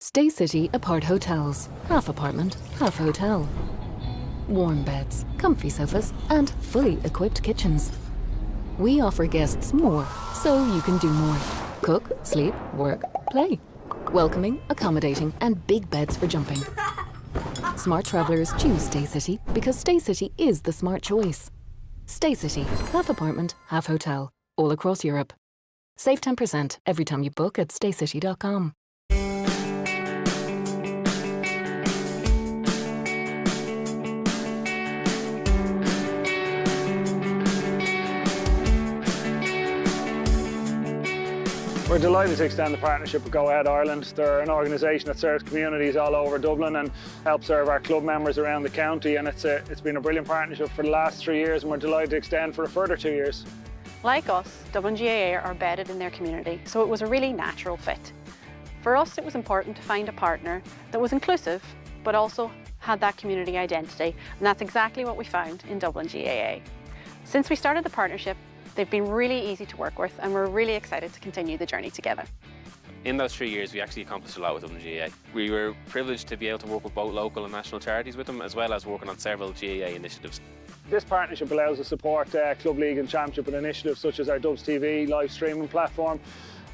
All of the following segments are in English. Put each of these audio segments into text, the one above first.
Stay City apart hotels. Half apartment, half hotel. Warm beds, comfy sofas, and fully equipped kitchens. We offer guests more, so you can do more. Cook, sleep, work, play. Welcoming, accommodating, and big beds for jumping. Smart travellers choose Stay City because Stay City is the smart choice. Stay City, half apartment, half hotel, all across Europe. Save 10% every time you book at staycity.com. We're delighted to extend the partnership with Go Ahead Ireland. They're an organisation that serves communities all over Dublin and helps serve our club members around the county, and it's been a brilliant partnership for the last 3 years, and we're delighted to extend for a further 2 years. Like us, Dublin GAA are embedded in their community, so it was a really natural fit. For us, it was important to find a partner that was inclusive, but also had that community identity, and that's exactly what we found in Dublin GAA. Since we started the partnership, they've been really easy to work with, and we're really excited to continue the journey together. In those 3 years, we actually accomplished a lot with Dublin GAA. We were privileged to be able to work with both local and national charities with them, as well as working on several GAA initiatives. This partnership allows us to support Club League and Championship with initiatives such as our Dubs TV live streaming platform.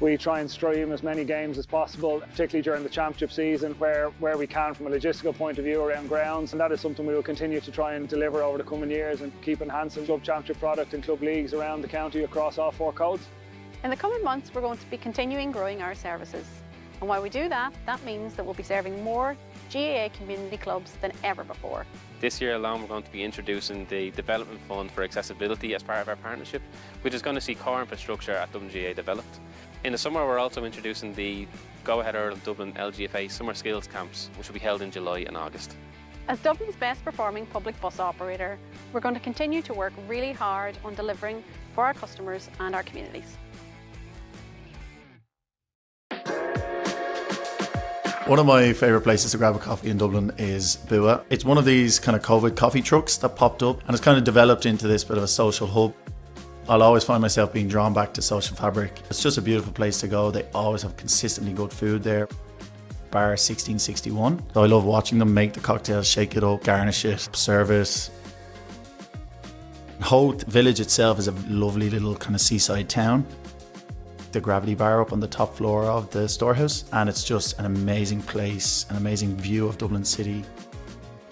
We try and stream as many games as possible, particularly during the Championship season where we can from a logistical point of view around grounds, and that is something we will continue to try and deliver over the coming years and keep enhancing Club Championship product and club leagues around the county across all 4 codes. In the coming months, we're going to be continuing growing our services. And while we do that, that means that we'll be serving more GAA community clubs than ever before. This year alone, we're going to be introducing the Development Fund for Accessibility as part of our partnership, which is going to see core infrastructure at Dublin GAA developed. In the summer, we're also introducing the Go Ahead Ireland Dublin LGFA Summer Skills Camps, which will be held in July and August. As Dublin's best performing public bus operator, we're going to continue to work really hard on delivering for our customers and our communities. One of my favourite places to grab a coffee in Dublin is Bua. It's one of these kind of COVID coffee trucks that popped up, and it's kind of developed into this bit of a social hub. I'll always find myself being drawn back to social fabric. It's just a beautiful place to go. They always have consistently good food there. Bar 1661. So I love watching them make the cocktails, shake it up, garnish it, serve it. Howth village itself is a lovely little kind of seaside town. The Gravity Bar up on the top floor of the storehouse, and it's just an amazing place, an amazing view of Dublin City.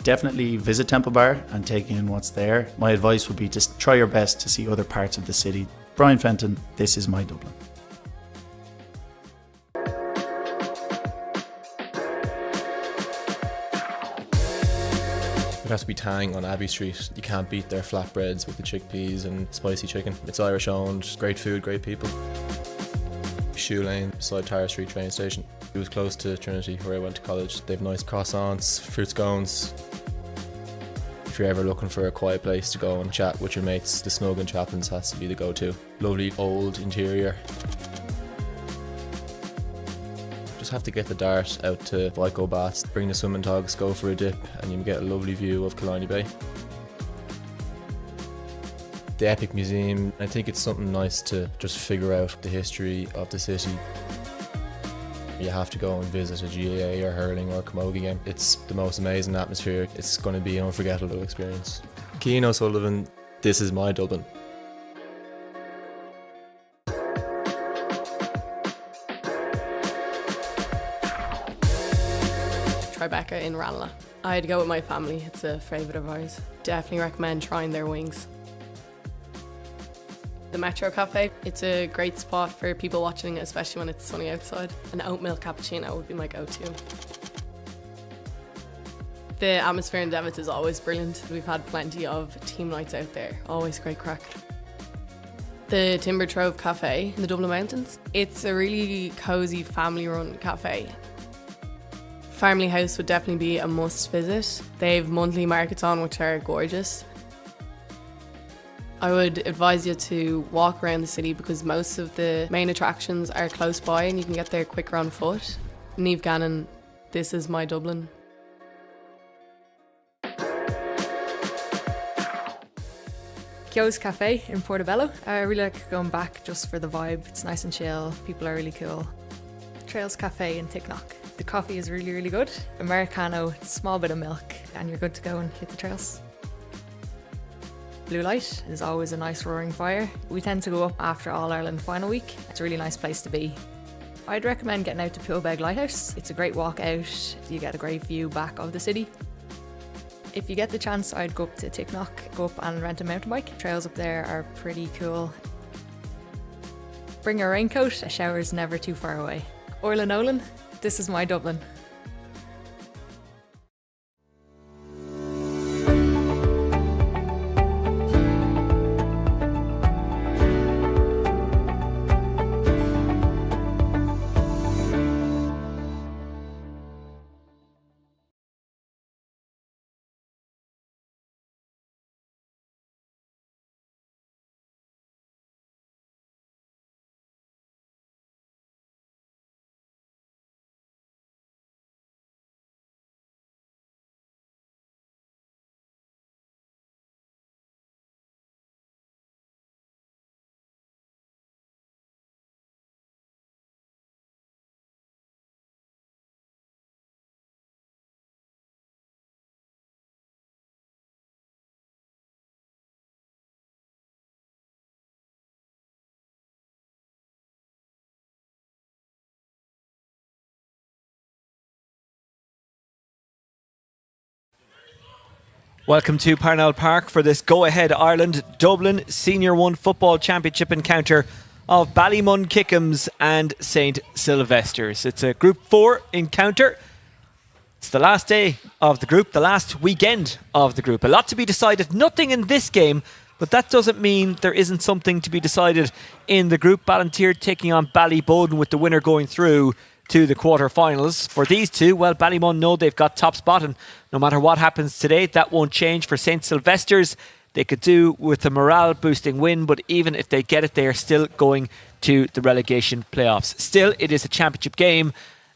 Definitely visit Temple Bar and take in what's there. My advice would be to try your best to see other parts of the city. Brian Fenton, this is my Dublin. It has to be Tang on Abbey Street. You can't beat their flatbreads with the chickpeas and spicy chicken. It's Irish owned, great food, great people. Shoe Lane, beside Tara Street train station. It was close to Trinity where I went to college. They have nice croissants, fruit scones. If you're ever looking for a quiet place to go and chat with your mates, the Snug and Chaplin's has to be the go-to. Lovely old interior. Just have to get the dart out to Vico Baths, bring the swimming togs, go for a dip, and you get a lovely view of Killiney Bay. The Epic Museum, I think it's something nice to just figure out the history of the city. You have to go and visit a GAA or hurling or camogie game. It's the most amazing atmosphere. It's going to be an unforgettable experience. Cian O'Sullivan, this is my Dublin. Tribeca in Ranelagh. I had to go with my family, it's a favourite of ours. Definitely recommend trying their wings. The Metro Cafe, it's a great spot for people watching, especially when it's sunny outside. An oat milk cappuccino would be my go-to. The atmosphere in Devitt is always brilliant. We've had plenty of team nights out there, always great crack. The Timber Trove Cafe in the Dublin Mountains, it's a really cosy family-run cafe. Family House would definitely be a must visit. They have monthly markets on which are gorgeous. I would advise you to walk around the city because most of the main attractions are close by and you can get there quicker on foot. Niamh Gannon, this is my Dublin. Kyo's Cafe in Portobello. I really like going back just for the vibe. It's nice and chill, people are really cool. Trails Cafe in Ticknock. The coffee is really, really good. Americano, small bit of milk, and you're good to go and hit the trails. Blue light is always a nice roaring fire. We tend to go up after All-Ireland final week. It's a really nice place to be. I'd recommend getting out to Poolbeg Lighthouse. It's a great walk out. You get a great view back of the city. If you get the chance, I'd go up to Ticknock, go up and rent a mountain bike. Trails up there are pretty cool. Bring a raincoat, a shower's never too far away. Orla Nolan, this is my Dublin. Welcome to Parnell Park for this Go Ahead Ireland Dublin Senior 1 Football Championship encounter of Ballymun Kickhams and St Sylvesters. It's a Group 4 encounter. It's the last day of the group, the last weekend of the group. A lot to be decided, nothing in this game, but that doesn't mean there isn't something to be decided in the group. Ballantyre taking on Ballymun with the winner going through to the quarter-finals. For these two, well, Ballymun know they've got top spot, and no matter what happens today, that won't change for St Sylvesters. They could do with a morale-boosting win, but even if they get it, they are still going to the relegation playoffs. Still, it is a championship game,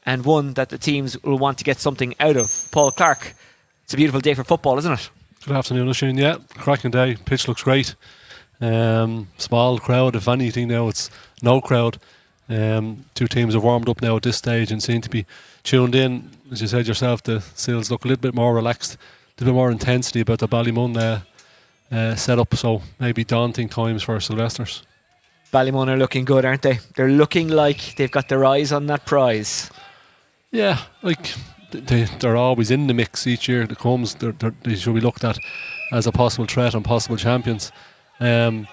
and one that the teams will want to get something out of. Paul Clark, it's a beautiful day for football, isn't it? Good afternoon, Oisin. Yeah, cracking day. Pitch looks great. Small crowd, if anything. Now it's no crowd. Two teams have warmed up now at this stage and seem to be tuned in. As you said yourself, the Seals look a little bit more relaxed, a little bit more intensity about the Ballymun setup, so maybe daunting times for Sylvesters. Ballymun are looking good, aren't they? They're looking like they've got their eyes on that prize. Yeah, like they're always in the mix each year that comes. They should be looked at as a possible threat and possible champions. They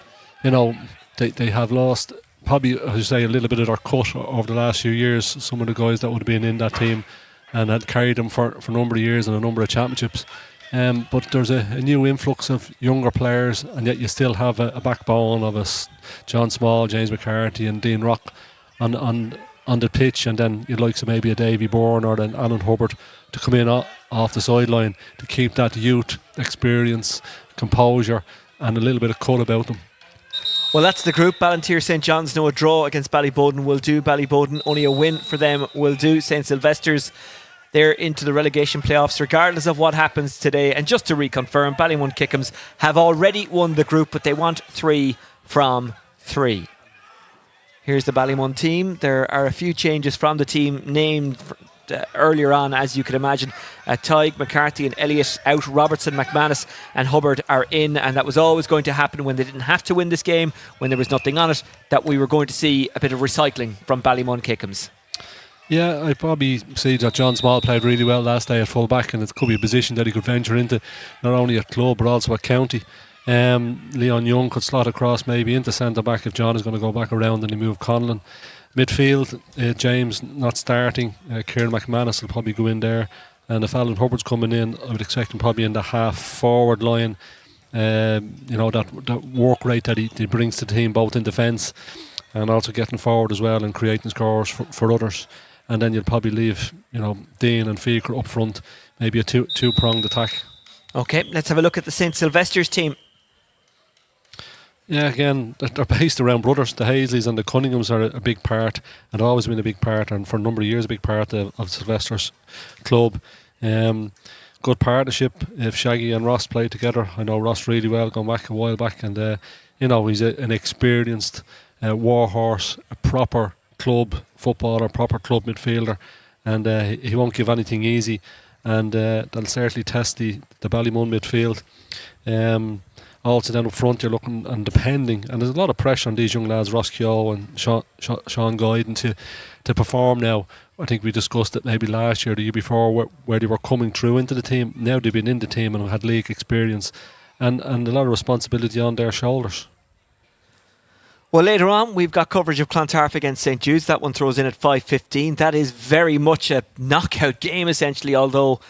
have lost probably, as you say, a little bit of their cut over the last few years. Some of the guys that would have been in that team and had carried them for a number of years and a number of championships. But there's a new influx of younger players, and yet you still have a backbone of John Small, James McCarthy and Dean Rock on the pitch, and then you'd like maybe a Davy Bourne or an Alan Hubbard to come in off the sideline to keep that youth, experience, composure and a little bit of cut about them. Well, that's the group. Ballantyre St John's, no, a draw against Ballyboden will do. Ballyboden, only a win for them will do. St Sylvesters, they're into the relegation playoffs regardless of what happens today. And just to reconfirm, Ballymun Kickhams have already won the group, but they want 3 from 3. Here's the Ballymun team. There are a few changes from the team named earlier on, as you can imagine. Tighe, McCarthy and Elliott out. Robertson, McManus and Hubbard are in, and that was always going to happen when they didn't have to win this game, when there was nothing on it, that we were going to see a bit of recycling from Ballymun Kickhams. Yeah, I probably see that John Small played really well last day at full back, and it could be a position that he could venture into, not only at club but also at county. Leon Young could slot across maybe into centre back if John is going to go back around and he move Conlon. Midfield, James not starting. Kieran McManus will probably go in there, and if Alan Hubbard's coming in, I would expect him probably in the half forward line. That work rate that he brings to the team, both in defence and also getting forward as well and creating scores for others. And then you'll probably leave, Dean and Feaker up front, maybe a two-pronged attack. Okay, let's have a look at the St Sylvesters team. Yeah, again, they're based around brothers. The Hazleys and the Cunninghams are a big part, and always been a big part, and for a number of years a big part of Sylvesters club. Good partnership. If Shaggy and Ross play together, I know Ross really well, going back a while back, and he's an experienced warhorse, a proper club footballer, proper club midfielder. and he won't give anything easy, and that'll certainly test the Ballymun midfield. Also down up front you're looking and depending, and there's a lot of pressure on these young lads, Ross Keogh and Sean Guyden, to perform now. I think we discussed it maybe last year, the year before, where they were coming through into the team. Now they've been in the team and had league experience, and a lot of responsibility on their shoulders. Well, later on we've got coverage of Clontarf against St Jude's. That one throws in at 5:15. That is very much a knockout game essentially, although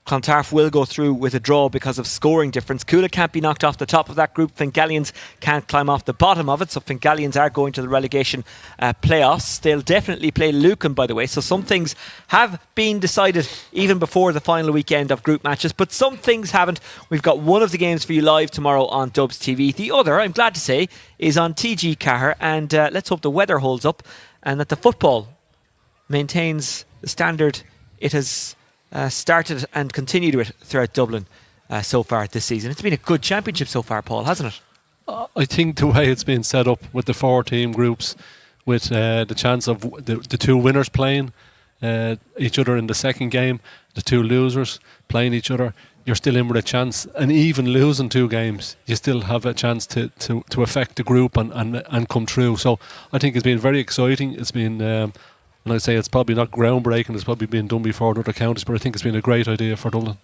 Clontarf will go through with a draw because of scoring difference. Coola can't be knocked off the top of that group. Fingallians can't climb off the bottom of it, so Fingallians are going to the relegation playoffs. They'll definitely play Lucan, by the way, so some things have been decided even before the final weekend of group matches, but some things haven't. We've got one of the games for you live tomorrow on Dubs TV. The other, I'm glad to say, is on TG Cahir, and let's hope the weather holds up and that the football maintains the standard it has started and continued with throughout Dublin so far this season. It's been a good championship so far, Paul, hasn't it? I think the way it's been set up with the 4-team groups, with the chance of the two winners playing each other in the second game, the two losers playing each other, you're still in with a chance. And even losing 2 games, you still have a chance to affect the group and come through. So I think it's been very exciting. It's been and I'd say it's probably not groundbreaking, it's probably been done before in other counties, but I think it's been a great idea for Dublin.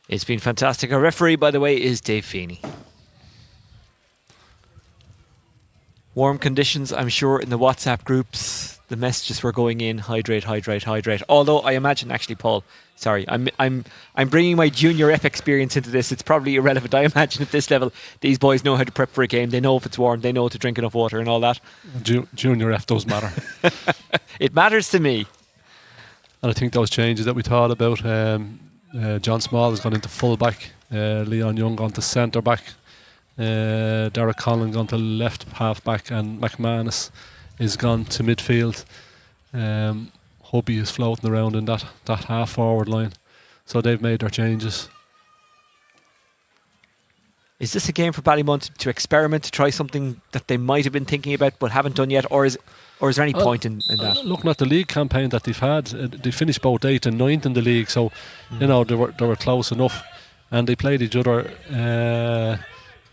It's been fantastic. Our referee, by the way, is Dave Feeney. Warm conditions, I'm sure, in the WhatsApp groups. The messages were going in, hydrate, hydrate, hydrate. Although I imagine, actually, Paul, sorry, I'm bringing my junior F experience into this. It's probably irrelevant. I imagine at this level, these boys know how to prep for a game. They know if it's warm. They know to drink enough water and all that. Junior F does matter. It matters to me. And I think those changes that we thought about, John Small has gone into full back, Leon Young gone to centre back, Derek Conlon gone to left half back, and McManus is gone to midfield. Hubby is floating around in that half forward line. So they've made their changes. Is this a game for Ballymun to experiment, to try something that they might have been thinking about but haven't done yet, or is there any point in that? Looking at the league campaign that they've had, they finished both 8th and 9th in the league, so you know they were close enough, and they played each other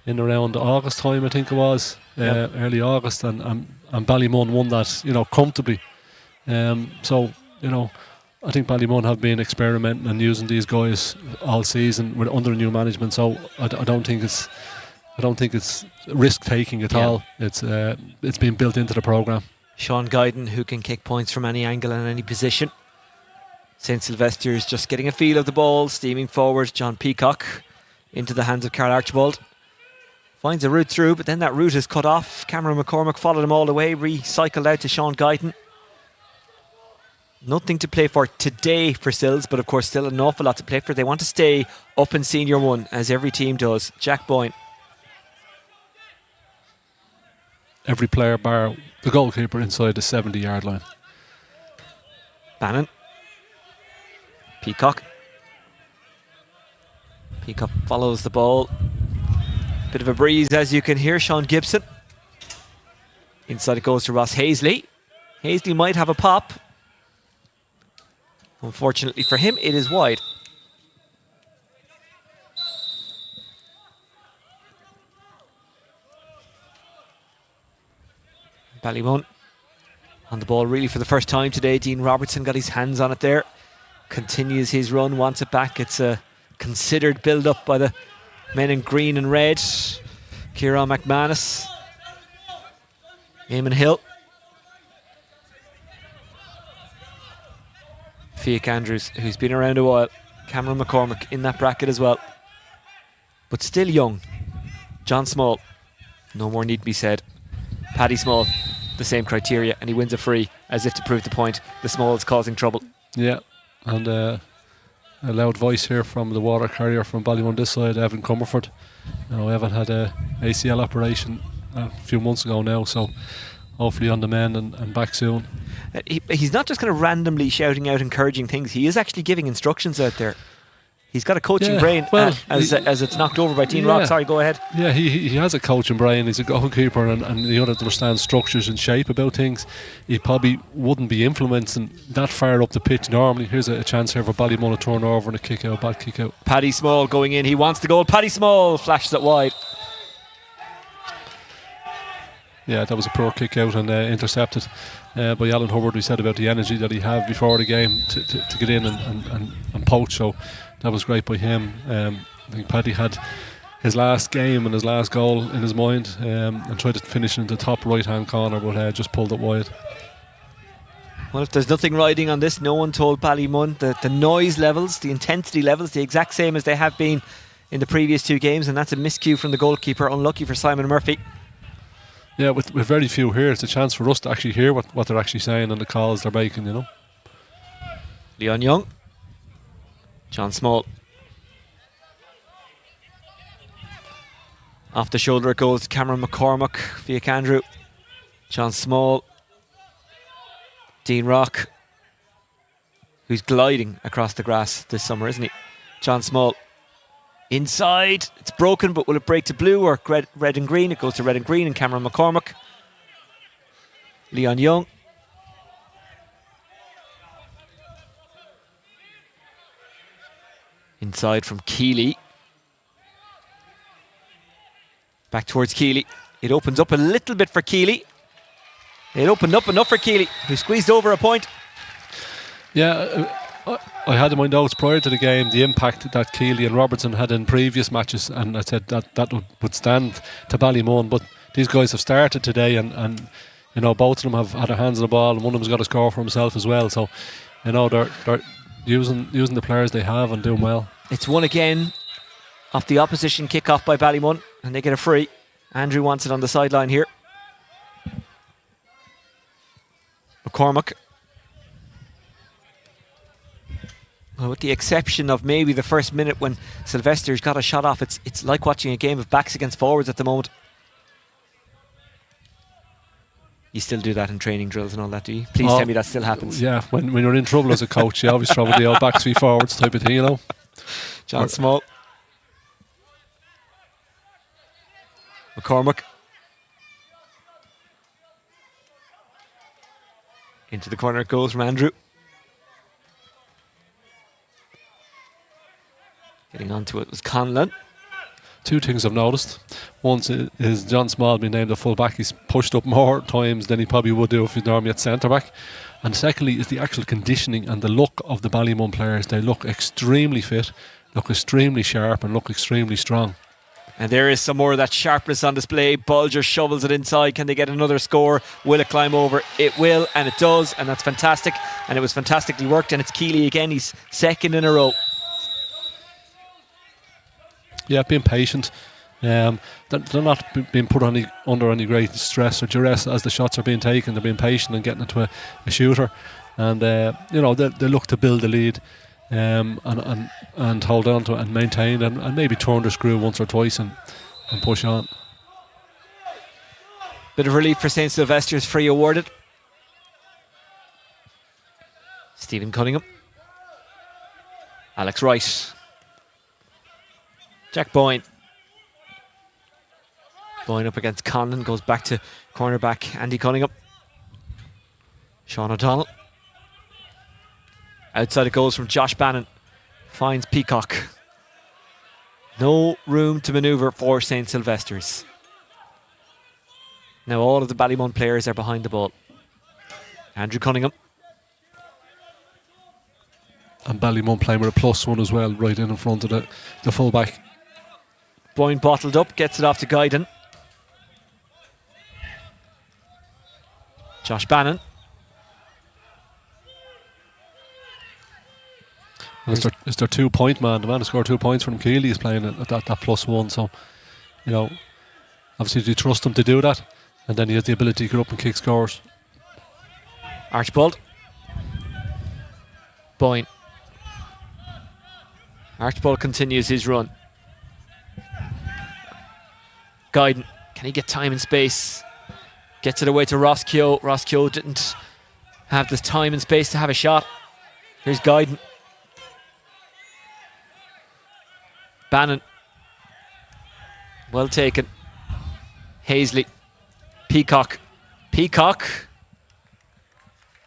in around August time, I think it was, early August, and Ballymun won that, comfortably. So I think Ballymun have been experimenting and using these guys all season under new management. So I don't think it's risk taking at all. It's been built into the programme. Sean Guyden, who can kick points from any angle and any position. St Sylvesters just getting a feel of the ball, steaming forward. John Peacock into the hands of Carl Archibald. Finds a route through, but then that route is cut off. Cameron McCormick followed him all the way, recycled out to Sean Guyden. Nothing to play for today for Sills, but of course still an awful lot to play for. They want to stay up in Senior 1, as every team does. Jack Boyne. Every player bar the goalkeeper inside the 70-yard line. Bannon. Peacock. Peacock follows the ball. Bit of a breeze, as you can hear. Sean Gibson. Inside it goes to Ross Hazley. Hazley might have a pop. Unfortunately for him, it is wide. Ballymun on the ball really for the first time today. Dean Robertson got his hands on it there. Continues his run, wants it back. It's a considered build-up by the men in green and red. Kieran McManus. Eamon Hill. Fiach Andrews, who's been around a while. Cameron McCormick in that bracket as well. But still young. John Small. No more need be said. Paddy Small, the same criteria, and he wins a free as if to prove the point. The Small's causing trouble. Yeah, and a loud voice here from the water carrier from Ballymun this side, Evan Comerford. Evan had a ACL operation a few months ago now, so hopefully on the mend and back soon. He's not just kind of randomly shouting out encouraging things. He is actually giving instructions out there. He's got a coaching Yeah, brain well, as it's knocked over by Dean yeah. Rock. Sorry, go ahead. Yeah, he has a coaching brain. He's a goalkeeper and he understands structures and shape about things. He probably wouldn't be influencing that far up the pitch normally. Here's a chance here for Ballymun to turn over and a kick out, bad kick out. Paddy Small going in. He wants the goal. Paddy Small flashes it wide. Yeah, that was a poor kick out and intercepted by Alan Hubbard. We said about the energy that he had before the game to get in and poach, so that was great by him. I think Paddy had his last game and his last goal in his mind, and tried to finish in the top right hand corner, but just pulled it wide. Well, if there's nothing riding on this, no one told Ballymun the noise levels, the intensity levels, the exact same as they have been in the previous 2 games, and that's a miscue from the goalkeeper. Unlucky for Simon Murphy. Yeah, with very few here, it's a chance for us to actually hear what they're actually saying and the calls they're making, you know. Leon Young. John Small. Off the shoulder it goes. Cameron McCormack via Andrew. John Small. Dean Rock, who's gliding across the grass this summer, isn't he? John Small. Inside, it's broken, but will it break to blue or red and green? It goes to red and green and Cameron McCormack. Leon Young. Inside from Keeley. Back towards Keeley. It opens up a little bit for Keeley. It opened up enough for Keeley, who squeezed over a point. Yeah, I had in my notes prior to the game the impact that Keeley and Robertson had in previous matches, and I said that would stand to Ballymun, but these guys have started today and you know, both of them have had their hands on the ball and one of them's got a score for himself as well, so you know, they're using the players they have and doing well. It's one again off the opposition kick-off by Ballymun, and they get a free. Andrew wants it on the sideline here. McCormack. Well, with the exception of maybe the first minute when Sylvesters got a shot off, it's like watching a game of backs against forwards at the moment. You still do that in training drills and all that, do you? Please tell me that still happens. Yeah, when you're in trouble as a coach, you always trouble the old backs v forwards type of thing, you know. John Small. McCormack. Into the corner it goes from Andrew. Getting onto it was Conlon. 2 things I've noticed. One is John Small being named a full back. He's pushed up more times than he probably would do if he's normally at centre back. And secondly is the actual conditioning and the look of the Ballymun players. They look extremely fit, look extremely sharp and look extremely strong. And there is some more of that sharpness on display. Bulger shovels it inside. Can they get another score? Will it climb over? It will, and it does, and that's fantastic. And it was fantastically worked, and it's Keeley again. He's second in a row. Yeah, being patient. They're not being put under any great stress or duress as the shots are being taken. They're being patient and getting it to a shooter. And, you know, they look to build the lead and hold on to it and maintain and maybe turn the screw once or twice and push on. Bit of relief for St. Sylvesters, free awarded. Stephen Cunningham. Alex Wright. Jack Boyne. Boyne up against Conlon, goes back to cornerback Andy Cunningham. Sean O'Donnell. Outside it goes from Josh Bannon. Finds Peacock. No room to manoeuvre for St. Sylvesters. Now all of the Ballymun players are behind the ball. Andrew Cunningham. And Ballymun playing with a +1 as well, right in front of the full back. Boyne bottled up, gets it off to Guyden. Josh Bannon. And it's their 2-point man. The man who scored 2 points from Keeley is playing at that +1. So, you know, obviously you trust him to do that. And then he has the ability to get up and kick scores. Archibald. Boyne. Archibald continues his run. Guyden, can he get time and space? Gets it away to Ross Keogh. Ross Keogh didn't have the time and space to have a shot. Here's Guyden. Bannon. Well taken. Hazley. Peacock. Peacock.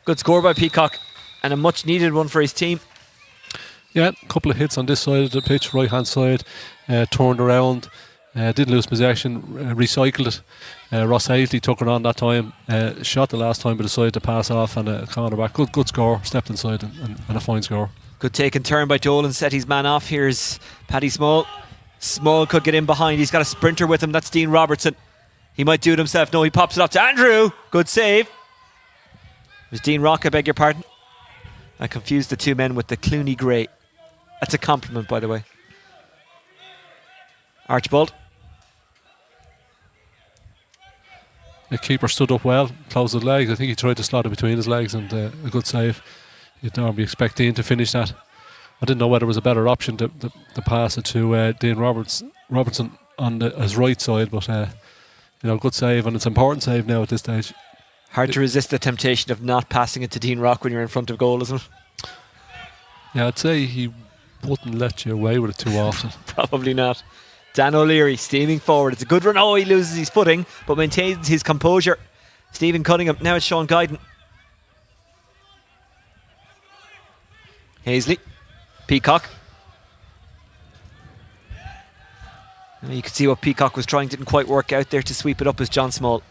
Good score by Peacock. And a much needed one for his team. Yeah, a couple of hits on this side of the pitch, right hand side, turned around, didn't lose possession, recycled it. Ross Hazley took it on that time, shot the last time but decided to pass off and a corner back. Good score, stepped inside and a fine score. Good take and turn by Dolan, set his man off. Here's Paddy Small. Small could get in behind, he's got a sprinter with him, that's Dean Robertson. He might do it himself, no, he pops it up to Andrew. Good save. It was Dean Rock, I beg your pardon. I confused the two men with the Clooney Gray. That's a compliment, by the way. Archibald. The keeper stood up well, closed his legs. I think he tried to slot it between his legs and a good save. You'd normally expect Dean to finish that. I didn't know whether it was a better option to pass it to Dean Robertson on his right side, but good save, and it's an important save now at this stage. Hard to resist the temptation of not passing it to Dean Rock when you're in front of goal, isn't it? Yeah, I'd say he wouldn't let you away with it too often. Probably not. Dan O'Leary steaming forward. It's a good run. Oh, he loses his footing, but maintains his composure. Stephen Cunningham. Now it's Sean Guyton. Hazley. Peacock. You can see what Peacock was trying. Didn't quite work out there to sweep it up as John Small.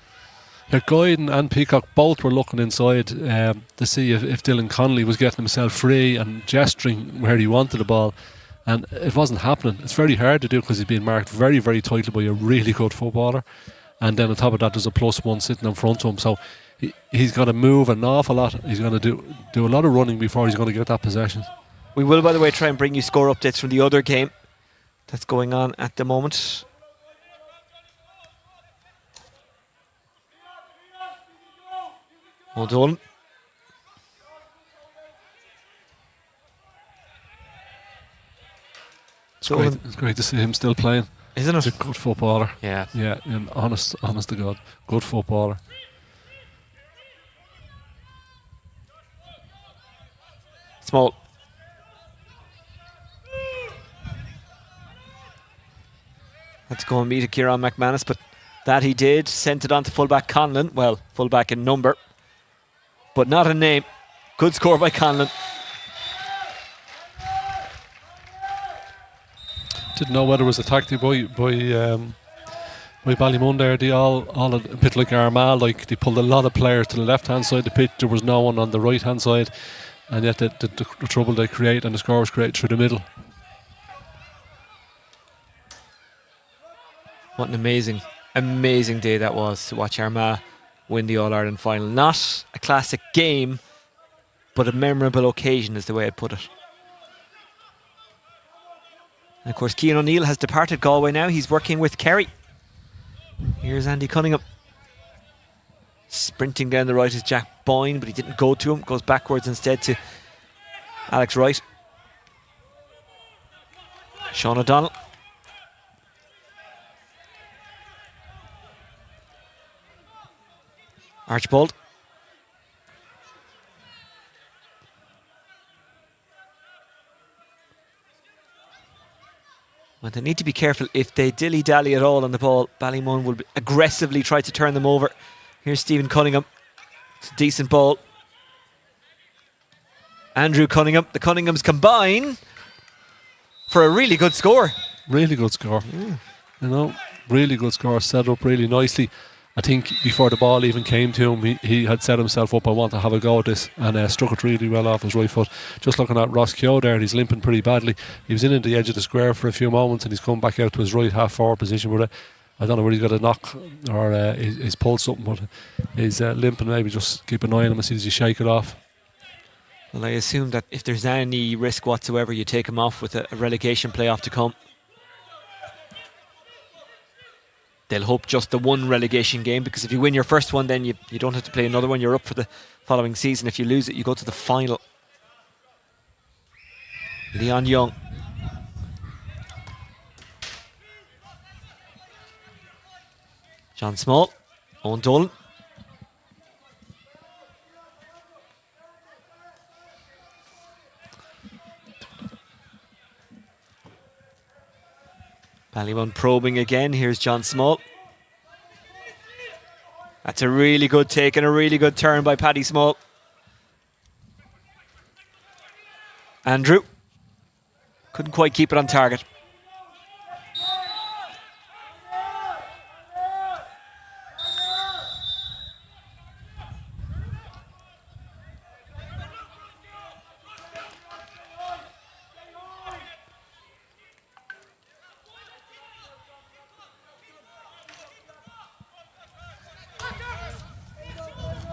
Yeah, Guyton and Peacock both were looking inside to see if Dylan Connolly was getting himself free and gesturing where he wanted the ball, and it wasn't happening. It's very hard to do because he's being marked very, very tightly by a really good footballer, and then on top of that there's a +1 sitting in front of him, so he's got to move an awful lot. He's going to do a lot of running before he's going to get that possession. We will, by the way, try and bring you score updates from the other game that's going on at the moment. Hold on. It's great to see him still playing. Isn't it? He's a good footballer. Yeah. Yeah, and honest to God, good footballer. Small. Had to go and meet a Kieran McManus, but that he did. Sent it on to fullback Conlon. Well, fullback in number, but not in name. Good score by Conlon. Didn't know whether it was a tactic by Ballymun there. They all a bit like Armagh, like they pulled a lot of players to the left hand side of the pitch. There was no one on the right hand side, and yet the trouble they create and the score was created through the middle. What an amazing day that was to watch Armagh win the All-Ireland final. Not a classic game, but a memorable occasion is the way I'd put it. And of course, Cian O'Neill has departed Galway now. He's working with Kerry. Here's Andy Cunningham. Sprinting down the right is Jack Boyne, but he didn't go to him. Goes backwards instead to Alex Wright. Sean O'Donnell. Archibald. Well, they need to be careful. If they dilly-dally at all on the ball, Ballymun will aggressively try to turn them over. Here's Stephen Cunningham. It's a decent ball. Andrew Cunningham. The Cunninghams combine for a really good score. Really good score. Really good score. Set up really nicely. I think before the ball even came to him, he had set himself up, I want to have a go at this, and struck it really well off his right foot. Just looking at Ross Keogh there, he's limping pretty badly. He was in the edge of the square for a few moments and he's come back out to his right half forward position with it. I don't know whether he's got a knock or he's pulled something, but he's limping. Maybe just keep an eye on him as soon as you shake it off. Well, I assume that if there's any risk whatsoever, you take him off with a relegation playoff to come. They'll hope just the one relegation game, because if you win your first one, then you don't have to play another one. You're up for the following season. If you lose it, you go to the final. Leon Young. John Small. Owen Dolan. Ballymun probing again. Here's John Small. That's a really good take and a really good turn by Paddy Small. Andrew couldn't quite keep it on target.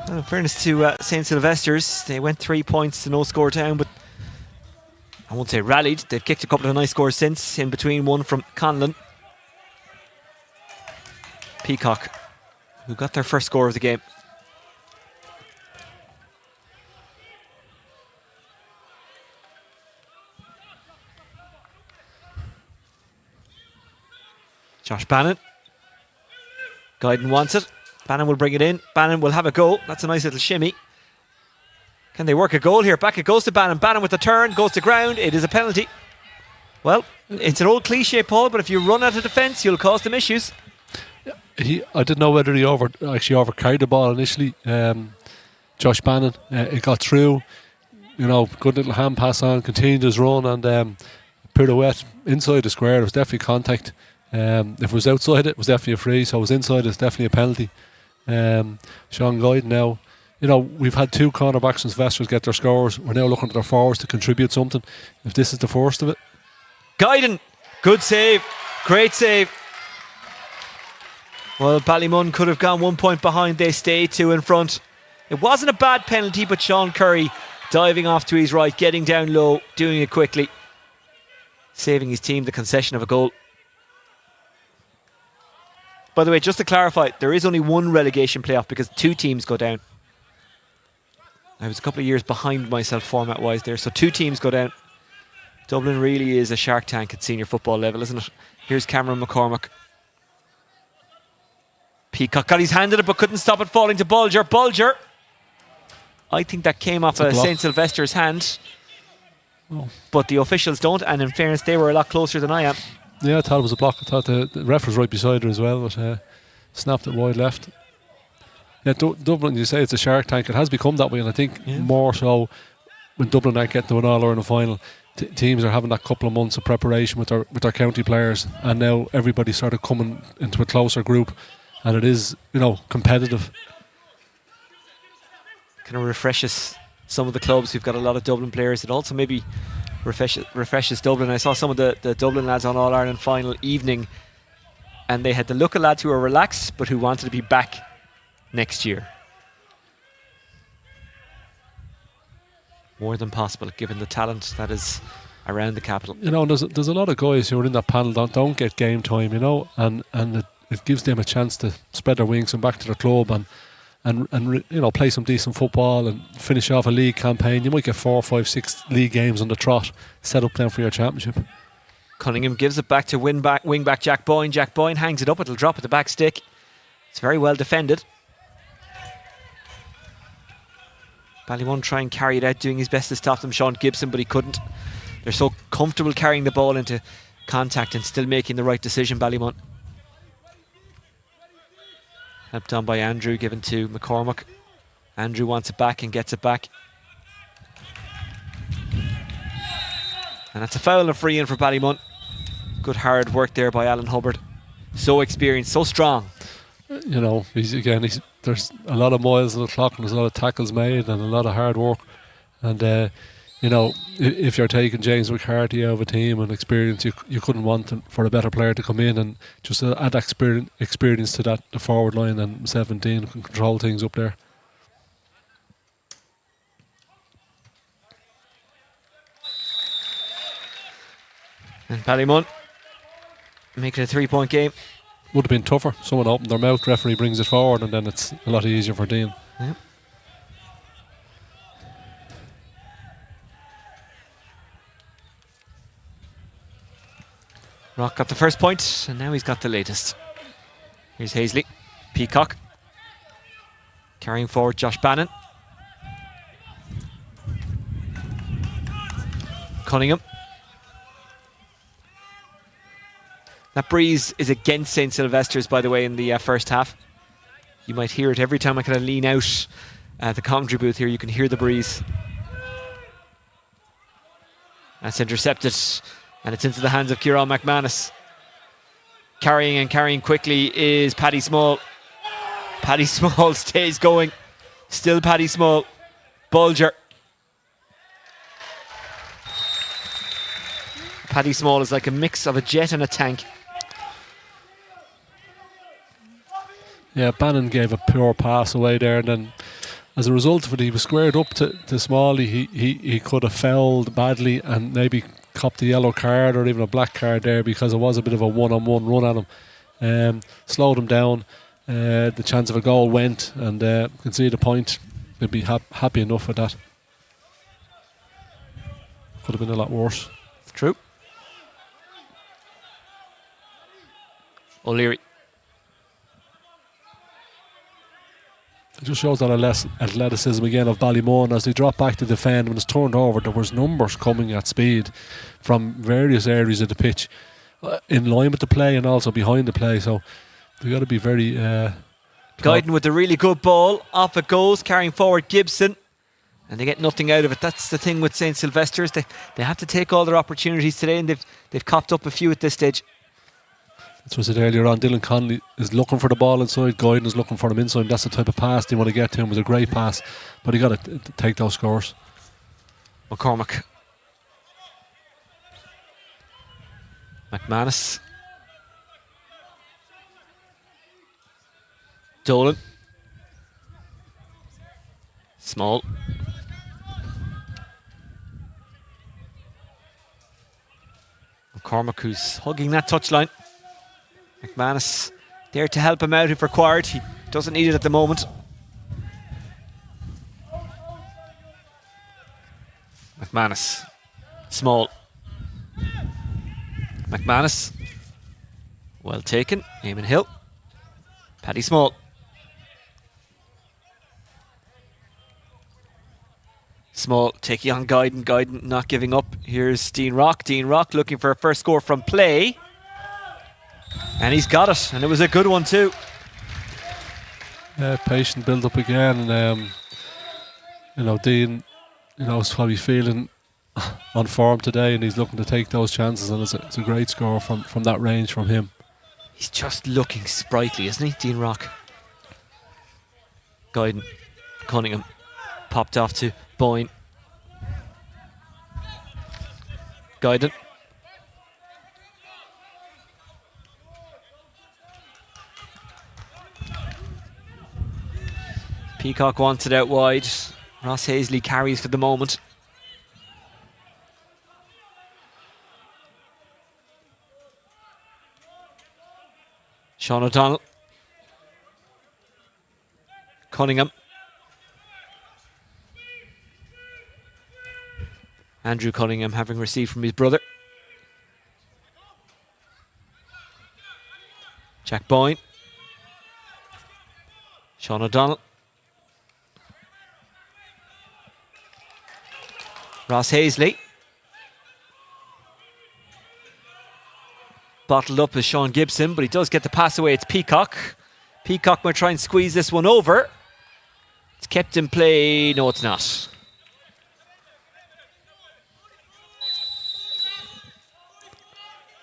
Well, in fairness to St. Sylvesters, they went 3 points to no score down, but I won't say rallied. They've kicked a couple of nice scores since, in between one from Conlon. Peacock, who got their first score of the game. Josh Bannon. Guyden wants it. Bannon will bring it in. Bannon will have a go. That's a nice little shimmy. Can they work a goal here? Back it goes to Bannon. Bannon with the turn, goes to ground. It is a penalty. Well, it's an old cliche, Paul, but if you run out of defence, you'll cause them issues. I didn't know whether he actually overcarried the ball initially. Josh Bannon, it got through. Good little hand pass on, continued his run, and pirouette inside the square. It was definitely contact. If it was outside it was definitely a free, so it was inside it's definitely a penalty. Sean Guyden now, we've had 2 cornerbacks and Sylvesters get their scores. We're now looking at their forwards to contribute something. If this is the first of it. Guyden, good save, great save. Well, Ballymun could have gone 1 point behind, they stayed 2 in front. It wasn't a bad penalty, but Sean Curry diving off to his right, getting down low, doing it quickly, saving his team the concession of a goal. By the way, just to clarify, there is only one relegation playoff because 2 teams go down. I was a couple of years behind myself format-wise there, so 2 teams go down. Dublin really is a shark tank at senior football level, isn't it? Here's Cameron McCormack. Peacock got his hand in it but couldn't stop it falling to Bulger. Bulger! I think that came off a St. Sylvester's hand. Oh. But the officials don't, and in fairness, they were a lot closer than I am. Yeah, I thought it was a block. I thought the ref was right beside her as well, but snapped it wide left. Yeah, Dublin, you say it's a shark tank. It has become that way, and I think more so when Dublin aren't getting to an All-Ireland final, teams are having that couple of months of preparation with their county players, and now everybody's sort of coming into a closer group, and it is, competitive. Kind of refreshes some of the clubs who've got a lot of Dublin players. It also maybe refreshes Dublin. I saw some of the Dublin lads on All-Ireland final evening, and they had the look of lads who were relaxed but who wanted to be back next year. More than possible given the talent that is around the capital. There's a lot of guys who are in that panel that don't get game time, and it gives them a chance to spread their wings and back to their club and play some decent football and finish off a league campaign. You might get 4, 5, 6 league games on the trot, set up then for your championship. Cunningham gives it back to wing back Jack Boyne. Jack Boyne hangs it up, it'll drop at the back stick. It's very well defended. Ballymun try and carry it out, doing his best to stop them. Sean Gibson, but he couldn't. They're so comfortable carrying the ball into contact and still making the right decision, Ballymun. Helped on by Andrew, given to McCormack. Andrew wants it back and gets it back. And that's a foul and a free in for Ballymun. Good hard work there by Alan Hubbard. So experienced, so strong. There's a lot of miles on the clock and there's a lot of tackles made and a lot of hard work. And if you're taking James McCarthy out of a team and experience, you couldn't want for a better player to come in and just add experience to the forward line, and 17 can control things up there. And Ballymun make it a 3-point game. Would have been tougher. Someone opened their mouth, referee brings it forward, and then it's a lot easier for Dean. Yeah. Rock got the first point, and now he's got the latest. Here's Hazley. Peacock. Carrying forward Josh Bannon. Cunningham. That breeze is against St. Sylvesters, by the way, in the first half. You might hear it every time I kind of lean out the commentary booth here. You can hear the breeze. That's intercepted, and it's into the hands of Kieran McManus. Carrying quickly is Paddy Small. Paddy Small stays going. Still Paddy Small. Bulger. Paddy Small is like a mix of a jet and a tank. Yeah, Bannon gave a poor pass away there, and then as a result of it, he was squared up to Smalley. He could have fouled badly and maybe copped a yellow card or even a black card there, because it was a bit of a one-on-one run at him. Slowed him down. The chance of a goal went, and conceded a point. They'd be happy enough with that. Could have been a lot worse. It's true. O'Leary. It just shows that less athleticism again of Ballymun as they drop back to defend. When it's turned over, there was numbers coming at speed from various areas of the pitch, in line with the play and also behind the play. So they've got to be very... Guyton with a really good ball. Off it goes, carrying forward Gibson. And they get nothing out of it. That's the thing with St. Sylvesters. They have to take all their opportunities today, and they've copped up a few at this stage. That's what I said earlier on. Dylan Connolly is looking for the ball inside. Guyton is looking for him inside. That's the type of pass they want to get to him. It was a great pass, but he got to take those scores. McCormack. McManus. Dolan. Small. McCormack, who's hugging that touchline. McManus there to help him out if required. He doesn't need it at the moment. McManus. Small. McManus. Well taken. Eamon Hill. Paddy Small. Small taking on Guyton. Guyton not giving up. Here's Dean Rock. Dean Rock looking for a first score from play. And he's got it. And it was a good one too. Patient build up again. And, Dean, is probably feeling on form today, and he's looking to take those chances. And it's a great score from that range from him. He's just looking sprightly, isn't he, Dean Rock? Guyton. Cunningham. Popped off to Boyne. Guyton. Peacock wants it out wide. Ross Hazley carries for the moment. Sean O'Donnell. Cunningham. Andrew Cunningham having received from his brother. Jack Boyne. Sean O'Donnell. Ross Hazley. Bottled up is Sean Gibson, but he does get the pass away. It's Peacock. Peacock might try and squeeze this one over. It's kept in play. No, it's not.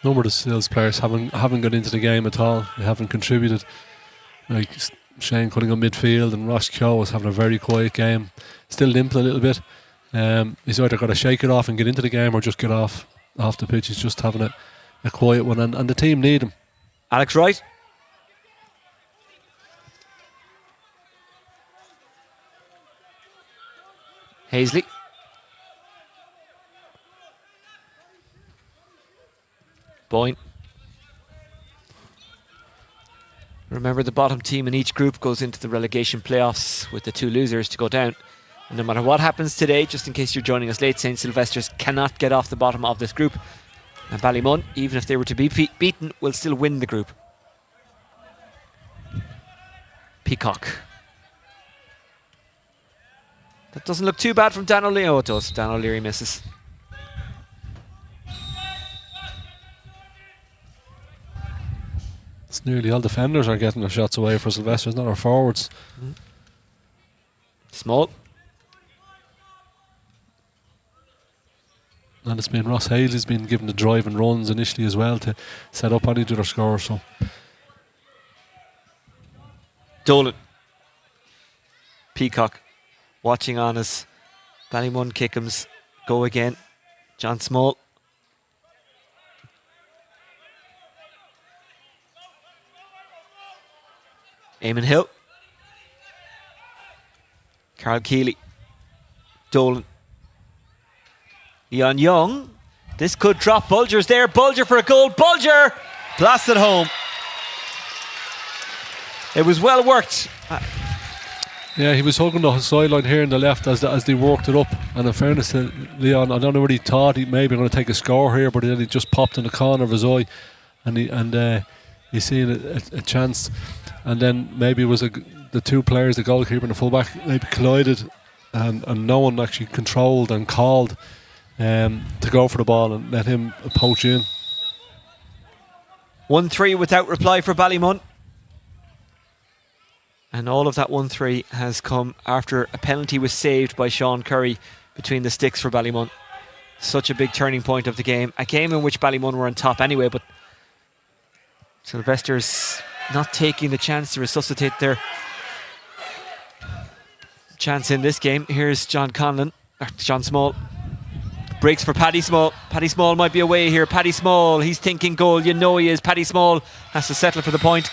A number of the Sills players haven't got into the game at all. They haven't contributed. Like Shane Cunningham midfield, and Ross Keogh was having a very quiet game. Still limping a little bit. He's either got to shake it off and get into the game or just get off the pitch. He's just having a quiet one, and the team need him. Alex Wright. Hazley. Boyne. Remember, the bottom team in each group goes into the relegation playoffs with the two losers to go down. And no matter what happens today, just in case you're joining us late, St. Sylvesters cannot get off the bottom of this group. And Ballymun, even if they were to be beaten, will still win the group. Peacock. That doesn't look too bad from Dan O'Leary. Oh, it does. Dan O'Leary misses. It's nearly all defenders are getting their shots away for Sylvesters, not our forwards. Small. And it's been Ross Haley's been given the drive and runs initially as well to set up any other score. So Dolan. Peacock watching on as Ballymun Kickhams go again. John Small. Eamon Hill. Carl Keeley. Dolan. Leon Young. This could drop. Bulger's there. Bulger for a goal. Bulger blasted home. It was well worked. yeah, he was hugging the sideline here in the left as they worked it up. And in fairness to Leon, I don't know what he thought. He maybe going to take a score here, but then he just popped in the corner of his eye, and he's seen a chance. And then maybe it was the two players, the goalkeeper and the fullback, maybe collided, and no one actually controlled and called to go for the ball and let him poach in. 1-3 without reply for Ballymun. And all of that 1-3 has come after a penalty was saved by Sean Curry between the sticks for Ballymun. Such a big turning point of the game. A game in which Ballymun were on top anyway, but Sylvesters not taking the chance to resuscitate their chance in this game. Here's John Small. Breaks for Paddy Small. Paddy Small might be away here. Paddy Small, he's thinking goal. You know he is. Paddy Small has to settle for the point.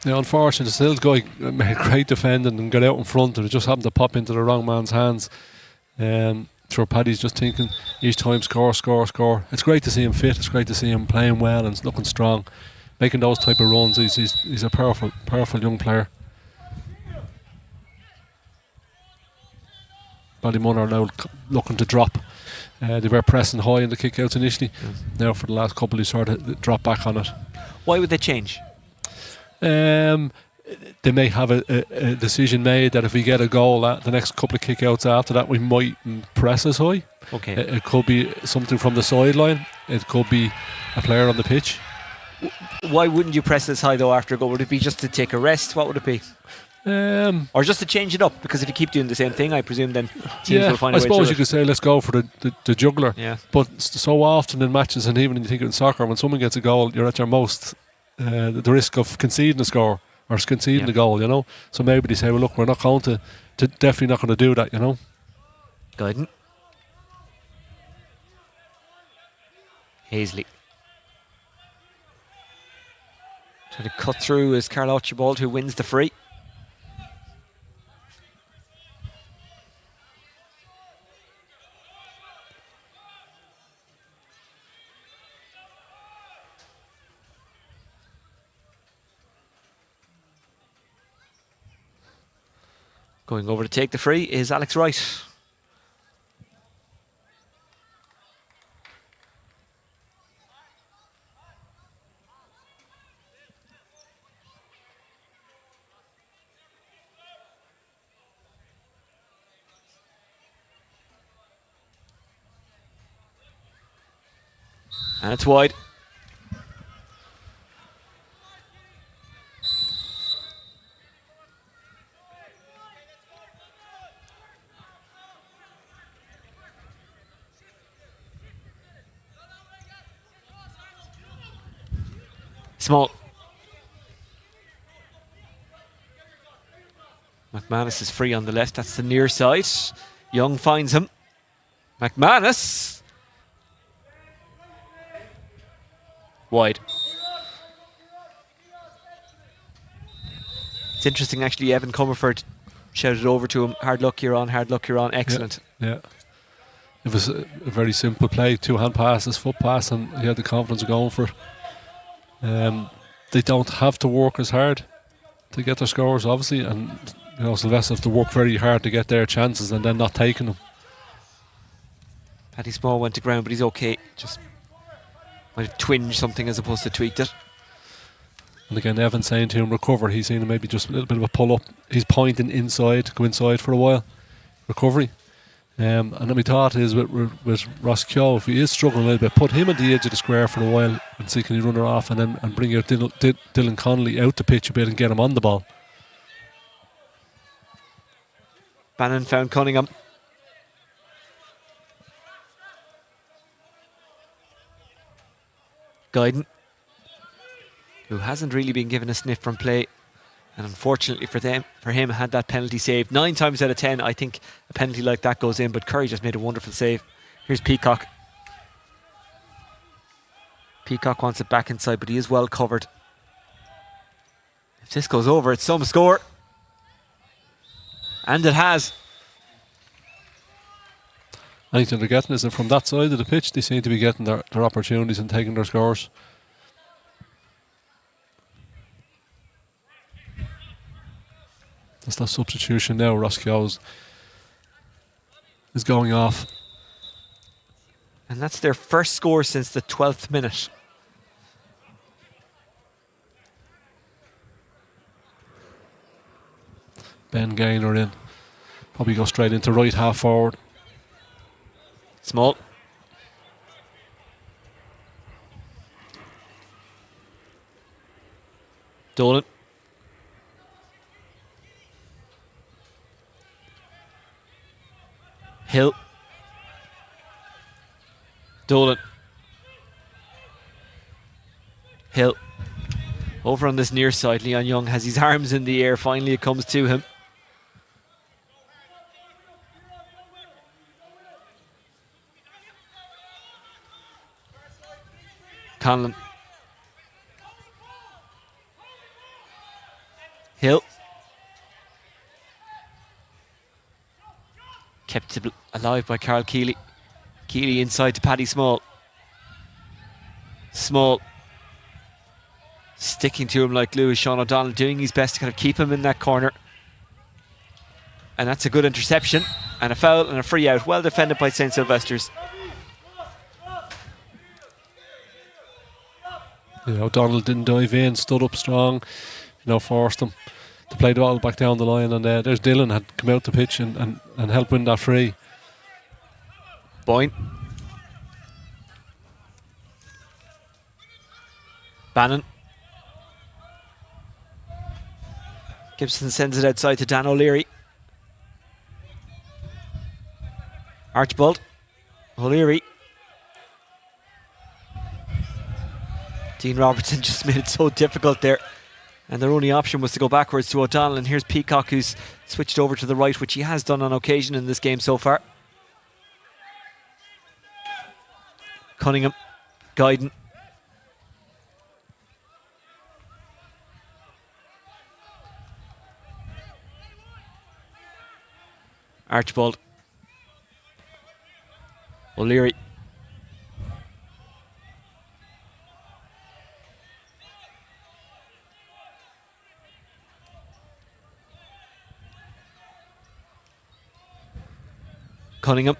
Yeah, unfortunately, the Sills guy made great defending and got out in front, and it just happened to pop into the wrong man's hands. Sure, Paddy's just thinking each time score. It's great to see him fit. It's great to see him playing well and looking strong, making those type of runs. He's a powerful young player. Ballymun are now looking to drop. They were pressing high in the kickouts initially. Now for the last couple, they sort of drop back on it. Why would they change? They may have a decision made that if we get a goal at the next couple of kickouts after that, we might press as high. Okay. It could be something from the sideline. It could be a player on the pitch. Why wouldn't you press as high though after a goal? Would it be just to take a rest? What would it be? Or just to change it up? Because if you keep doing the same thing, I presume then teams will find a way through it. I suppose you could say let's go for the juggler. Yeah. But so often in matches, and even when you think in soccer, when someone gets a goal, you're at your most the risk of conceding a score or conceding the goal, you know. So maybe they say, well, look, we're not going to definitely not going to do that, you know. Guyden. Hazley. Trying to cut through is Carl Archibald, who wins the free. Going over to take the free is Alex Wright. And it's wide. Small. McManus is free on the left. That's the near side. Young finds him. McManus. Wide. It's interesting actually, Evan Comerford shouted over to him, hard luck you're on, excellent. Yeah. It was a very simple play, two-hand passes, foot pass, and he had the confidence of going for it. They don't have to work as hard to get their scores, obviously, and you know, Sylvester have to work very hard to get their chances and then not taking them. Paddy Small went to ground, but he's okay. Just might have twinged something as opposed to tweaked it. And again, Evan saying to him, recover. He's seen maybe just a little bit of a pull up. He's pointing inside, go inside for a while. Recovery. And then my thought is with Ross Keogh, if he is struggling a little bit, put him at the edge of the square for a while and see can he run her off, and bring out Dylan Connolly out the pitch a bit and get him on the ball. Bannon found Cunningham. Guyden, who hasn't really been given a sniff from play, and unfortunately for him, had that penalty saved. 9 times out of 10, I think a penalty like that goes in, but Curry just made a wonderful save. Here's Peacock. Peacock wants it back inside, but he is well covered. If this goes over, it's some score. And it has. I think they're getting is that from that side of the pitch, they seem to be getting their opportunities and taking their scores. That's that substitution now. Ross Keogh is going off. And that's their first score since the 12th minute. Ben Gaynor in. Probably go straight into right half forward. Small. Dolan. Hill. Dolan. Hill. Over on this near side, Leon Young has his arms in the air. Finally it comes to him. Conlon. Hill. Kept alive by Carl Keeley. Keeley inside to Paddy Small. Small. Sticking to him like glue is Sean O'Donnell, doing his best to kind of keep him in that corner. And that's a good interception. And a foul and a free out. Well defended by St. Sylvesters. Yeah, O'Donnell didn't dive in, stood up strong, forced them to play the ball back down the line, and there's Dylan had come out the pitch and helped win that free. Boyne. Bannon. Gibson sends it outside to Dan O'Leary. Archibald. O'Leary. Dean Robertson just made it so difficult there, and their only option was to go backwards to O'Donnell. And here's Peacock, who's switched over to the right, which he has done on occasion in this game so far. Cunningham. Guyden. Archibald. O'Leary. Cunningham.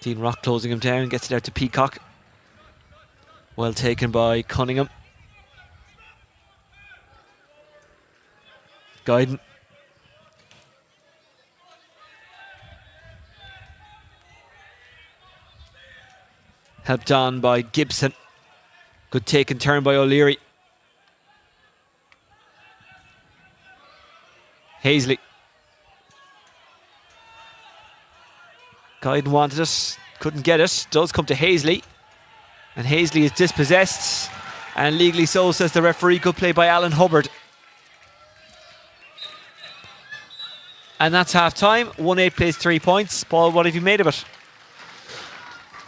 Dean Rock closing him down, gets it out to Peacock. Well taken by Cunningham. Guyden. Helped on by Gibson. Good take and turn by O'Leary. Hazley. Guyden wanted it, couldn't get it. Does come to Hazley. And Hazley is dispossessed. And legally so, says the referee. Good play by Alan Hubbard. And that's half time. 1-8 plays 3 points. Paul, what have you made of it?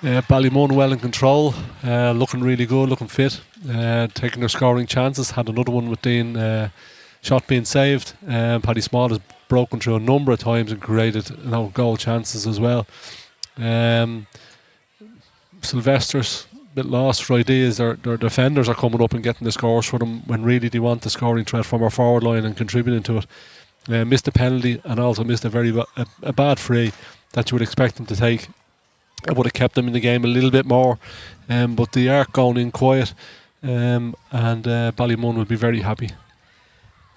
Ballymun well in control, looking really good, looking fit, taking their scoring chances. Had another one with Dean shot being saved. Paddy Small has broken through a number of times and created goal chances as well. Sylvesters, a bit lost for ideas. Their defenders are coming up and getting the scores for them when really they want the scoring threat from our forward line and contributing to it. Missed a penalty and also missed a bad free that you would expect them to take. I would have kept them in the game a little bit more, but they are going in quiet, and Ballymun will be very happy.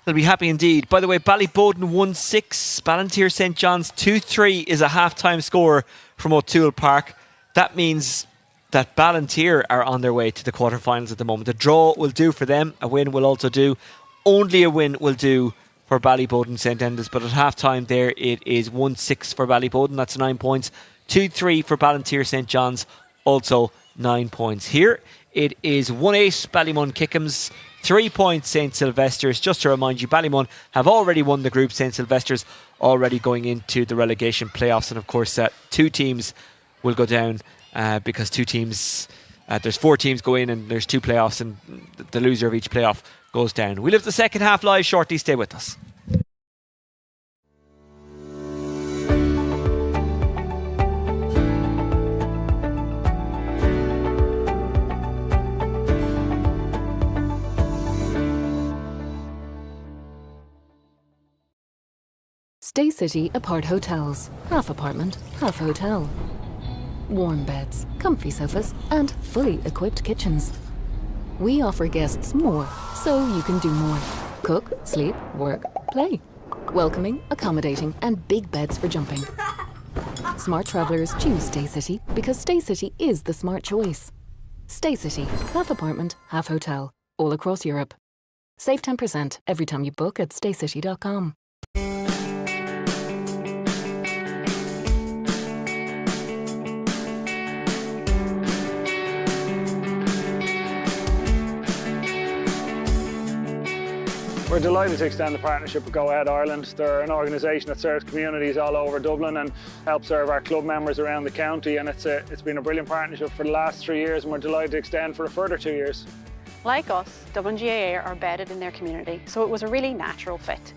They'll be happy indeed. By the way, Ballymun 1-6, Ballantyre St John's 2-3 is a half-time score from O'Toole Park. That means that Ballantyre are on their way to the quarterfinals at the moment. A draw will do for them. A win will also do. Only a win will do for Ballymun St Enda's. But at half-time there, it is 1-6 for Ballymun. That's 9 points. 2-3 for Ballantyre St John's. Also 9 points. Here it is 1-8 Ballymun Kickhams. 3 points St Sylvesters. Just to remind you, Ballymun have already won the group. St Sylvesters already going into the relegation playoffs. And of course, two teams will go down because two teams, there's 4 teams go in and there's 2 playoffs, and the loser of each playoff goes down. We'll have the second half live shortly. Stay with us. Stay City Apart Hotels. Half apartment, half hotel. Warm beds, comfy sofas, and fully equipped kitchens. We offer guests more, so you can do more. Cook, sleep, work, play. Welcoming, accommodating, and big beds for jumping. Smart travellers choose Stay City because Stay City is the smart choice. Stay City, half apartment, half hotel, all across Europe. Save 10% every time you book at staycity.com. We're delighted to extend the partnership with Go Ahead Ireland. They're an organisation that serves communities all over Dublin and helps serve our club members around the county, and it's been a brilliant partnership for the last 3 years, and we're delighted to extend for a further 2 years. Like us, Dublin GAA are embedded in their community, so it was a really natural fit.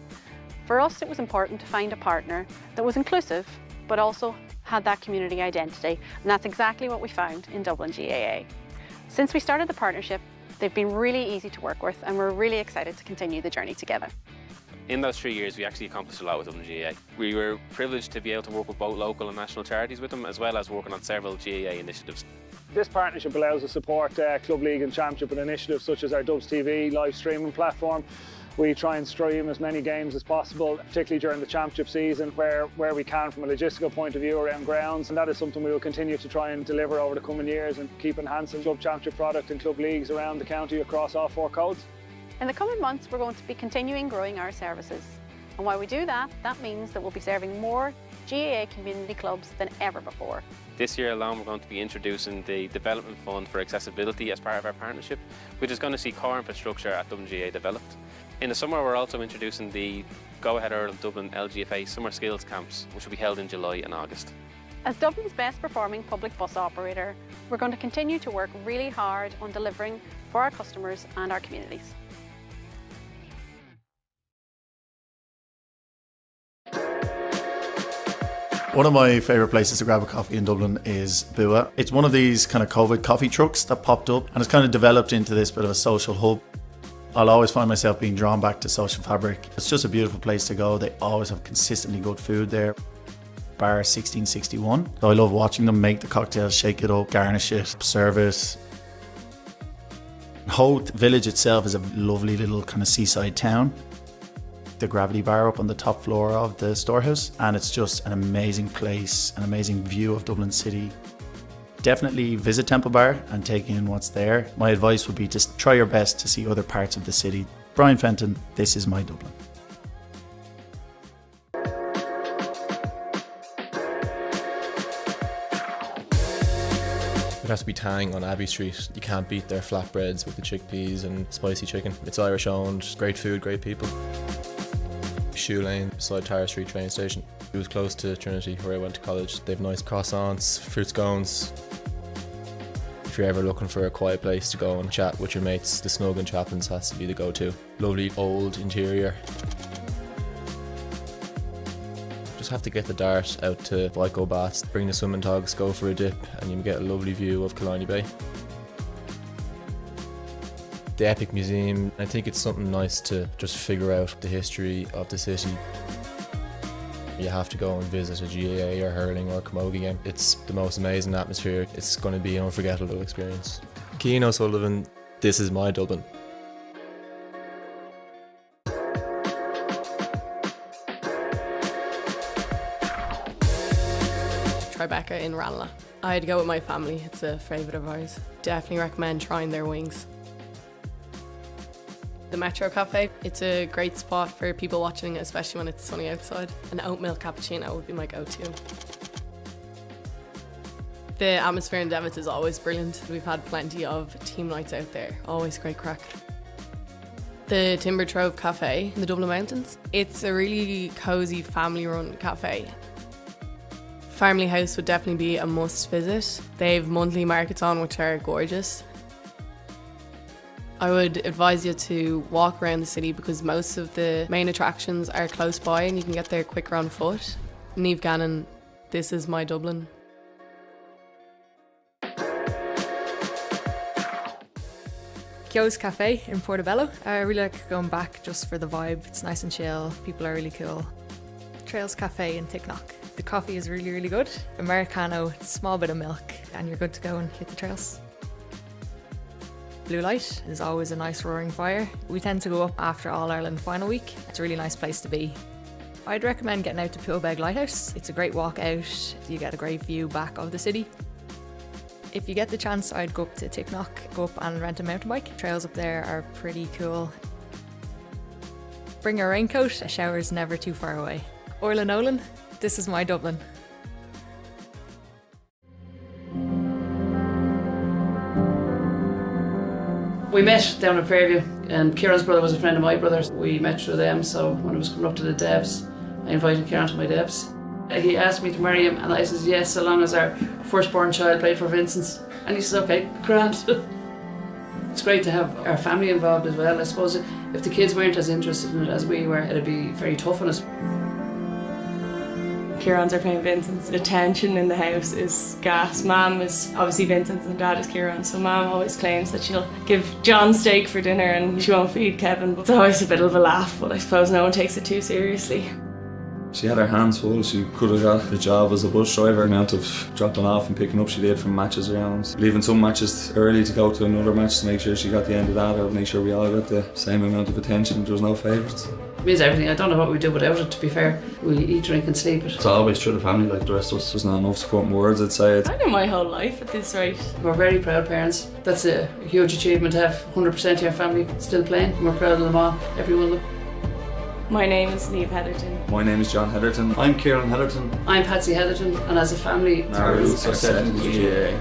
For us, it was important to find a partner that was inclusive, but also had that community identity, and that's exactly what we found in Dublin GAA. Since we started the partnership, they've been really easy to work with, and we're really excited to continue the journey together. In those 3 years, we actually accomplished a lot with Dublin GAA. We were privileged to be able to work with both local and national charities with them, as well as working on several GAA initiatives. This partnership allows us to support Club League and Championship and initiatives such as our Dubs TV live streaming platform. We try and stream as many games as possible, particularly during the Championship season where we can from a logistical point of view around grounds, and that is something we will continue to try and deliver over the coming years and keep enhancing Club Championship product and club leagues around the county across all 4 codes. In the coming months, we're going to be continuing growing our services. And while we do that, that means that we'll be serving more GAA community clubs than ever before. This year alone, we're going to be introducing the Development Fund for Accessibility as part of our partnership, which is going to see core infrastructure at Dublin GAA developed. In the summer, we're also introducing the Go Ahead Ireland Dublin LGFA Summer Skills Camps, which will be held in July and August. As Dublin's best performing public bus operator, we're going to continue to work really hard on delivering for our customers and our communities. One of my favourite places to grab a coffee in Dublin is buildup. It's one of these kind of COVID coffee trucks that popped up, and it's kind of developed into this bit of a social hub. I'll always find myself being drawn back to social fabric. It's just a beautiful place to go. They always have consistently good food there. Bar 1661. So I love watching them make the cocktails, shake it up, garnish it, serve it. Hoth village itself is a lovely little kind of seaside town. The Gravity Bar up on the top floor of the storehouse, and it's just an amazing place, an amazing view of Dublin City. Definitely visit Temple Bar and take in what's there. My advice would be to try your best to see other parts of the city. Brian Fenton, this is my Dublin. It has to be Tang on Abbey Street. You can't beat their flatbreads with the chickpeas and spicy chicken. It's Irish owned, great food, great people. Shoe Lane, beside Tara Street train station. It was close to Trinity where I went to college. They have nice croissants, fruit scones. If you're ever looking for a quiet place to go and chat with your mates, the Snug and Chaplin's has to be the go-to. Lovely old interior. Just have to get the dart out to Vico Baths, bring the swimming togs, go for a dip, and you can get a lovely view of Killiney Bay. The Epic Museum, I think it's something nice to just figure out the history of the city. You have to go and visit a GAA or hurling or camogie game. It's the most amazing atmosphere. It's going to be an unforgettable experience. Cian O'Sullivan, this is my Dublin. Tribeca in Ranelagh. I'd go with my family, it's a favourite of ours. Definitely recommend trying their wings. The Metro Cafe, it's a great spot for people watching, especially when it's sunny outside. An oat milk cappuccino would be my go-to. The atmosphere in Devitt is always brilliant. We've had plenty of team nights out there, always great crack. The Timber Trove Cafe in the Dublin Mountains, it's a really cosy family-run cafe. Family House would definitely be a must visit. They have monthly markets on which are gorgeous. I would advise you to walk around the city because most of the main attractions are close by and you can get there quicker on foot. Niamh Gannon, this is my Dublin. Kyo's Cafe in Portobello. I really like going back just for the vibe. It's nice and chill, people are really cool. Trails Cafe in Ticknock. The coffee is really, really good. Americano, small bit of milk, and you're good to go and hit the trails. Blue Light is always a nice roaring fire. We tend to go up after All-Ireland final week. It's a really nice place to be. I'd recommend getting out to Poolbeg Lighthouse. It's a great walk out. You get a great view back of the city. If you get the chance, I'd go up to Ticknock, go up and rent a mountain bike. Trails up there are pretty cool. Bring a raincoat, a shower's never too far away. Orla Nolan, this is my Dublin. We met down at Fairview and Kieran's brother was a friend of my brother's. We met through them, so when I was coming up to the Devs, I invited Kieran to my Devs. He asked me to marry him and I said yes, so long as our firstborn child played for Vincent's. And he says, okay, grand. It's great to have our family involved as well. I suppose if the kids weren't as interested in it as we were, it'd be very tough on us. Kieran's are playing Vincent's. The tension in the house is gas. Mum is obviously Vincent's and Dad is Kieran, so Mum always claims that she'll give John steak for dinner and she won't feed Kevin. But it's always a bit of a laugh, but I suppose no one takes it too seriously. She had her hands full. She could have got the job as a bus driver. The amount of dropping off and picking up she did from matches around. Leaving some matches early to go to another match to make sure she got the end of that or make sure we all got the same amount of attention. There was no favourites. It means everything. I don't know what we'd do without it, to be fair. We eat, drink and sleep it. It's always through the family like the rest of us. There's not enough supporting words, I'd say. I know my whole life at this rate. We're very proud parents. That's a huge achievement to have 100% of your family still playing. And we're proud of them all, every one of them. My name is Niamh Heatherton. My name is John Heatherton. I'm Kieran Heatherton. I'm Patsy Heatherton, and as a family, our roots are set in the GAA.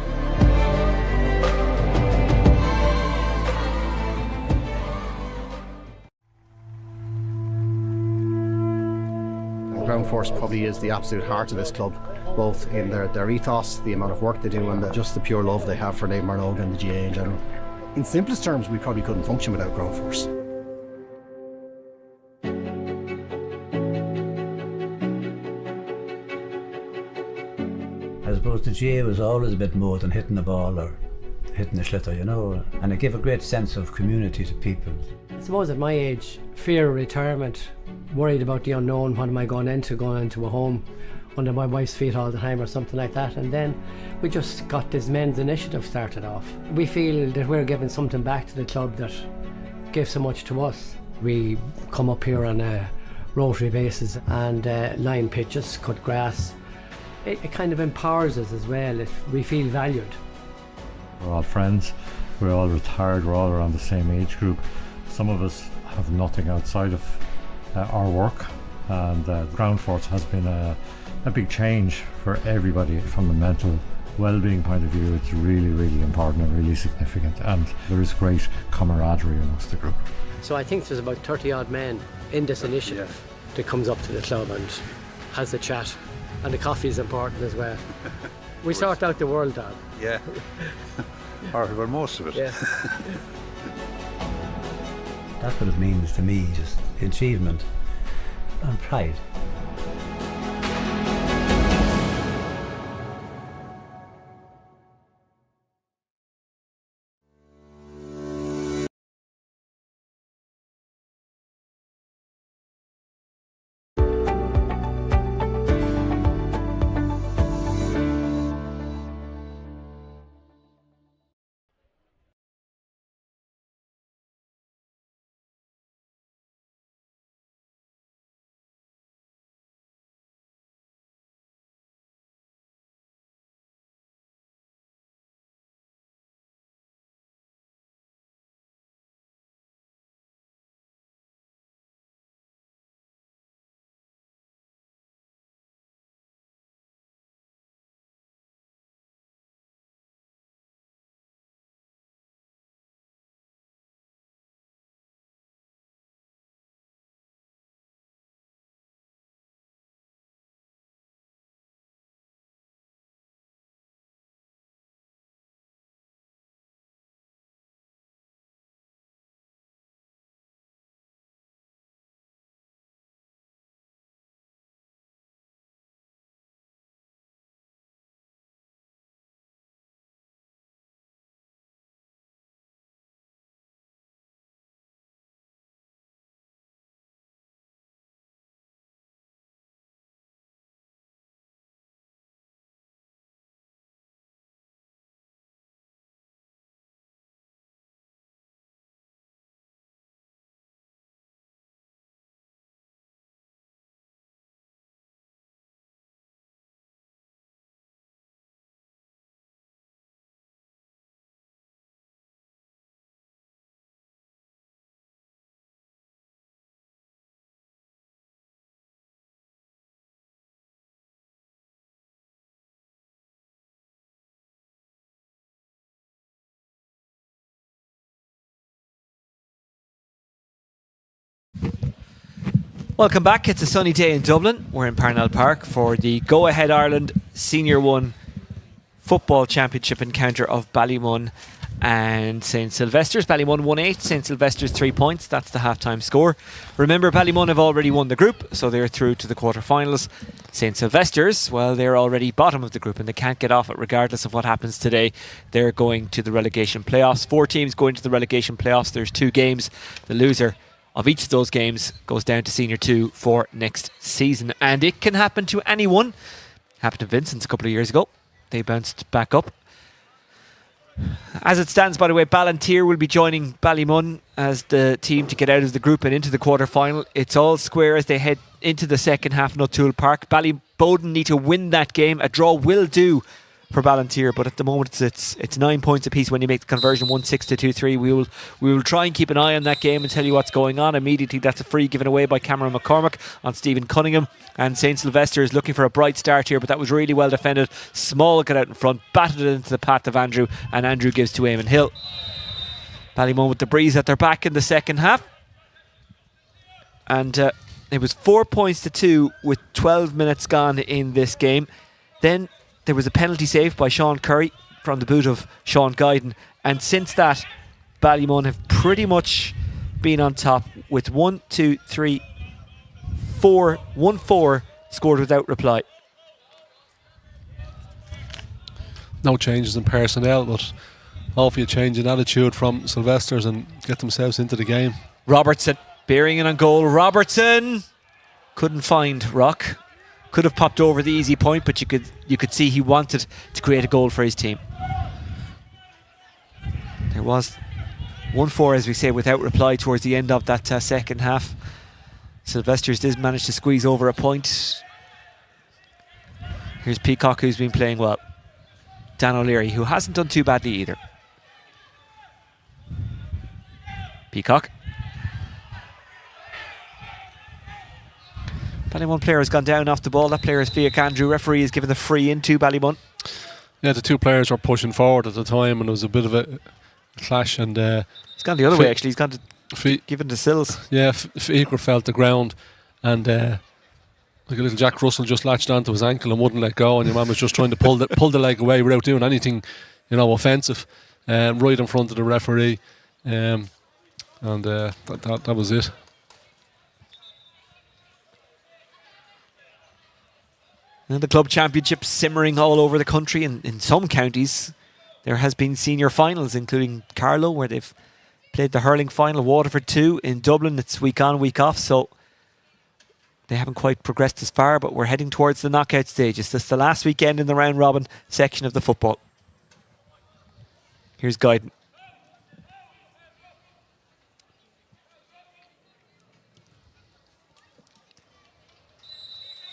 Ground Force probably is the absolute heart of this club, both in their ethos, the amount of work they do, and just the pure love they have for Naomh Marnoga and the GAA in general. In simplest terms, we probably couldn't function without Ground Force. I suppose the GAA was always a bit more than hitting the ball or hitting the schlitter, you know, and it gave a great sense of community to people. I suppose at my age, fear of retirement, worried about the unknown, what am I going into a home under my wife's feet all the time or something like that, and then we just got this men's initiative started off. We feel that we're giving something back to the club that gave so much to us. We come up here on a rotary basis and line pitches, cut grass. It kind of empowers us as well if we feel valued. We're all friends, we're all retired, we're all around the same age group. Some of us have nothing outside of our work, and Ground Force has been a big change for everybody from the mental well-being point of view. It's really, really important and really significant, and there is great camaraderie amongst the group. So I think there's about 30 odd men in this initiative that comes up to the club and has the chat. And the coffee is important as well. We sort out the world, Dad. Yeah. Or well, most of it. Yeah. That's what it means to me, just achievement and pride. Welcome back. It's a sunny day in Dublin. We're in Parnell Park for the Go Ahead Ireland Senior 1 Football Championship encounter of Ballymun and St Sylvesters. Ballymun won 8, St Sylvesters 3 points. That's the half-time score. Remember, Ballymun have already won the group, so they're through to the quarter-finals. St Sylvesters, well, they're already bottom of the group and they can't get off it regardless of what happens today. They're going to the relegation playoffs. 4 teams going to the relegation playoffs. There's 2 games. The loser of each of those games goes down to Senior 2 for next season. And it can happen to anyone. Happened to Vincent's a couple of years ago. They bounced back up. As it stands, by the way, Ballantyre will be joining Ballymun as the team to get out of the group and into the quarter-final. It's all square as they head into the second half in O'Toole Park. Ballyboden need to win that game. A draw will do for Ballantyre, but at the moment it's 9 points apiece when you make the conversion, 1-6 to 2-3. We will try and keep an eye on that game and tell you what's going on immediately. That's a free given away by Cameron McCormick on Stephen Cunningham, and St Sylvester is looking for a bright start here, but that was really well defended. Small got out in front, batted it into the path of Andrew, and Andrew gives to Eamon Hill. Ballymun with the breeze at their back in the second half, and it was 4 points to 2 with 12 minutes gone in this game. Then there was a penalty save by Sean Curry from the boot of Sean Guyden, and since that Ballymun have pretty much been on top with 1, 2, 3, 4 scored without reply. No changes in personnel, but hopefully a change in attitude from Sylvesters and get themselves into the game. Robertson bearing in on goal. Robertson couldn't find Rock. Could have popped over the easy point, but you could see he wanted to create a goal for his team. There was 1-4, as we say, without reply towards the end of that second half. Sylvesters did manage to squeeze over a point. Here's Peacock, who's been playing well. Dan O'Leary, who hasn't done too badly either. Peacock. Ballymun player has gone down off the ball. That player is Fiach Andrew. Referee has given the free in to Ballymun. Yeah, the 2 players were pushing forward at the time, and there was a bit of a clash. And he's gone the other way, actually. He's gone to given to Sills. Yeah, Fiach fell to the ground, and like a little Jack Russell just latched onto his ankle and wouldn't let go. And your man was just trying to pull the leg away without doing anything, offensive, right in front of the referee. And that was it. And the club championship simmering all over the country, and in some counties there has been senior finals, including Carlow, where they've played the hurling final. Waterford 2 in Dublin. It's week on, week off, so they haven't quite progressed as far, but we're heading towards the knockout stages. This is the last weekend in the round robin section of the football. Here's Guyden.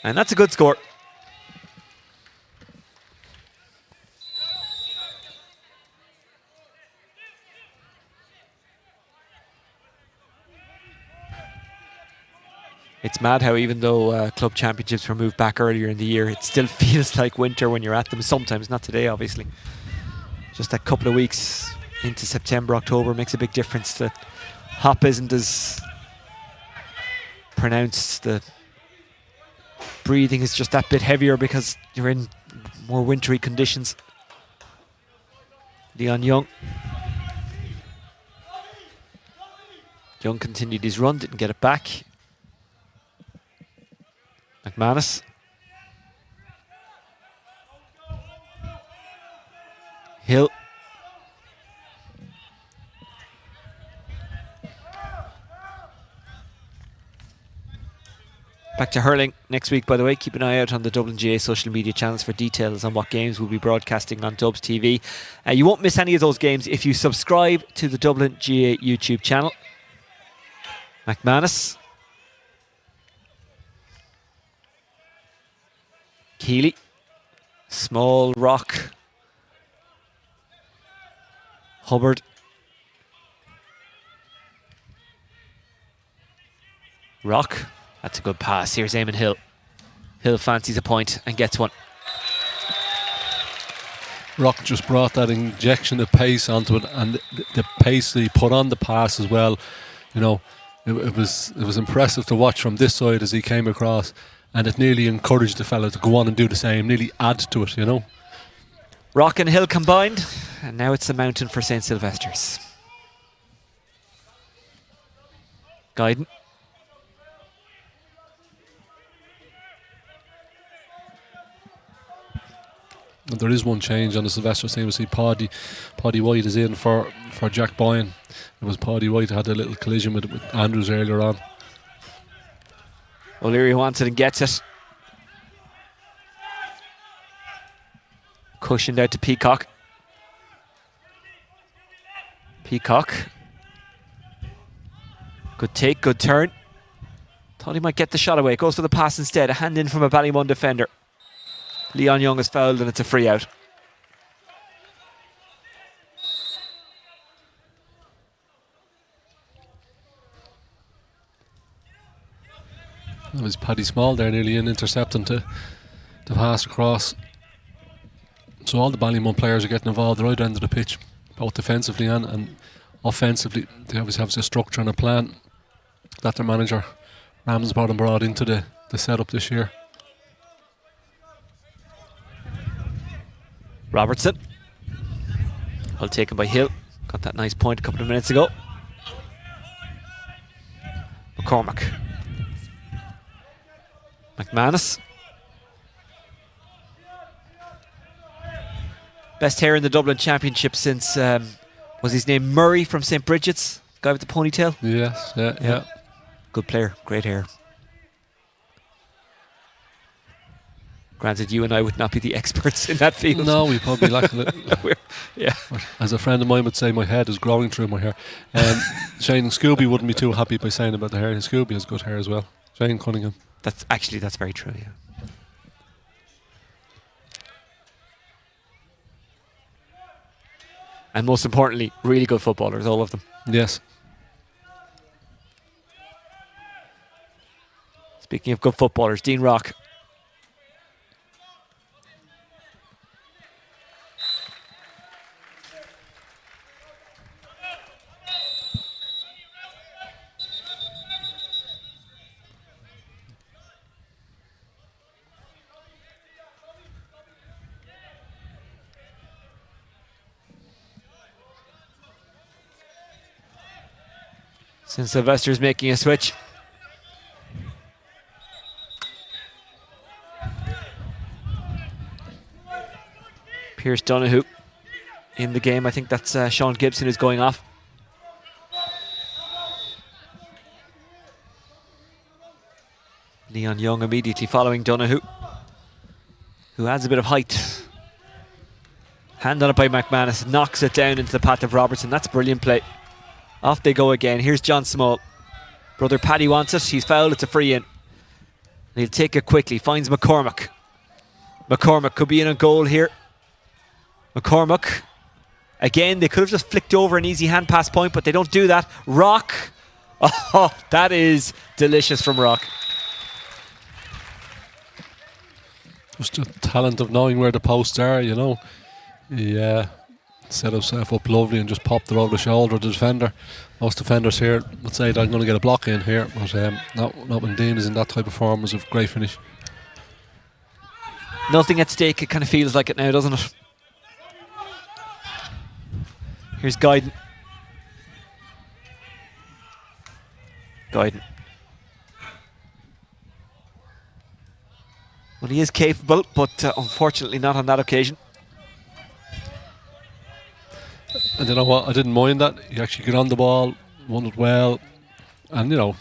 And that's a good score. It's mad how even though club championships were moved back earlier in the year, it still feels like winter when you're at them. Sometimes, not today obviously. Just a couple of weeks into September, October makes a big difference. The hop isn't as pronounced. The breathing is just that bit heavier because you're in more wintry conditions. Leon Young. Young continued his run, didn't get it back. McManus. Hill. Back to hurling next week, by the way. Keep an eye out on the Dublin GA social media channels for details on what games we'll be broadcasting on Dubs TV. You won't miss any of those games if you subscribe to the Dublin GA YouTube channel. McManus. Keeley. Small Rock. Hubbard. Rock. That's a good pass. Here's Eamon Hill. Hill fancies a point and gets one. Rock just brought that injection of pace onto it, and the pace that he put on the pass as well. it was impressive to watch from this side as he came across, and it nearly encouraged the fella to go on and do the same, nearly add to it, you know. Rock and hill combined, and now it's the mountain for St. Sylvesters. Guidon. And there is one change on the Sylvesters team. We see Paddy White is in for Jack Boyan. It was Paddy White who had a little collision with Andrews earlier on. O'Leary wants it and gets it. Cushioned out to Peacock. Peacock. Good take, good turn. Thought he might get the shot away. Goes for the pass instead. A hand in from a Ballymun defender. Leon Young is fouled and it's a free out. It was Paddy Small there nearly in intercepting to pass across. So all the Ballymun players are getting involved right end of the pitch, both defensively and offensively. They obviously have a structure and a plan that their manager Ramsbottom brought into the setup this year. Robertson. Well taken by Hill. Got that nice point a couple of minutes ago. McCormack. McManus. Best hair in the Dublin Championship since, was his name Murray from St. Bridget's? Guy with the ponytail? Yes, yeah. Good player, great hair. Granted, you and I would not be the experts in that field. No, we probably lack a little. Yeah. As a friend of mine would say, my head is growing through my hair. Shane Scooby wouldn't be too happy by saying about the hair. Scooby has good hair as well. Shane Cunningham. That's very true, yeah. And most importantly, really good footballers, all of them. Yes. Speaking of good footballers, Dean Rock. St. Sylvesters making a switch. Pierce Donoghue in the game. I think that's Sean Gibson who's going off. Leon Young immediately following Donoghue, who adds a bit of height. Hand on it by McManus, knocks it down into the path of Robertson. That's brilliant play. Off they go again. Here's John Small. Brother Paddy wants it. He's fouled. It's a free in. And he'll take it quickly. Finds McCormack. McCormack could be in a goal here. McCormack. Again, they could have just flicked over an easy hand pass point, but they don't do that. Rock. Oh, that is delicious from Rock. Just the talent of knowing where the posts are, you know. Yeah. Set himself up lovely and just popped it over the shoulder of the defender. Most defenders here would say they're going to get a block in here, but not when Dean is in that type of form. It was a great finish. Nothing at stake, it kind of feels like it now, doesn't it? Here's Guidon. Well, he is capable, but unfortunately not on that occasion. And you know what? I didn't mind that. He actually got on the ball, won it well, and you know,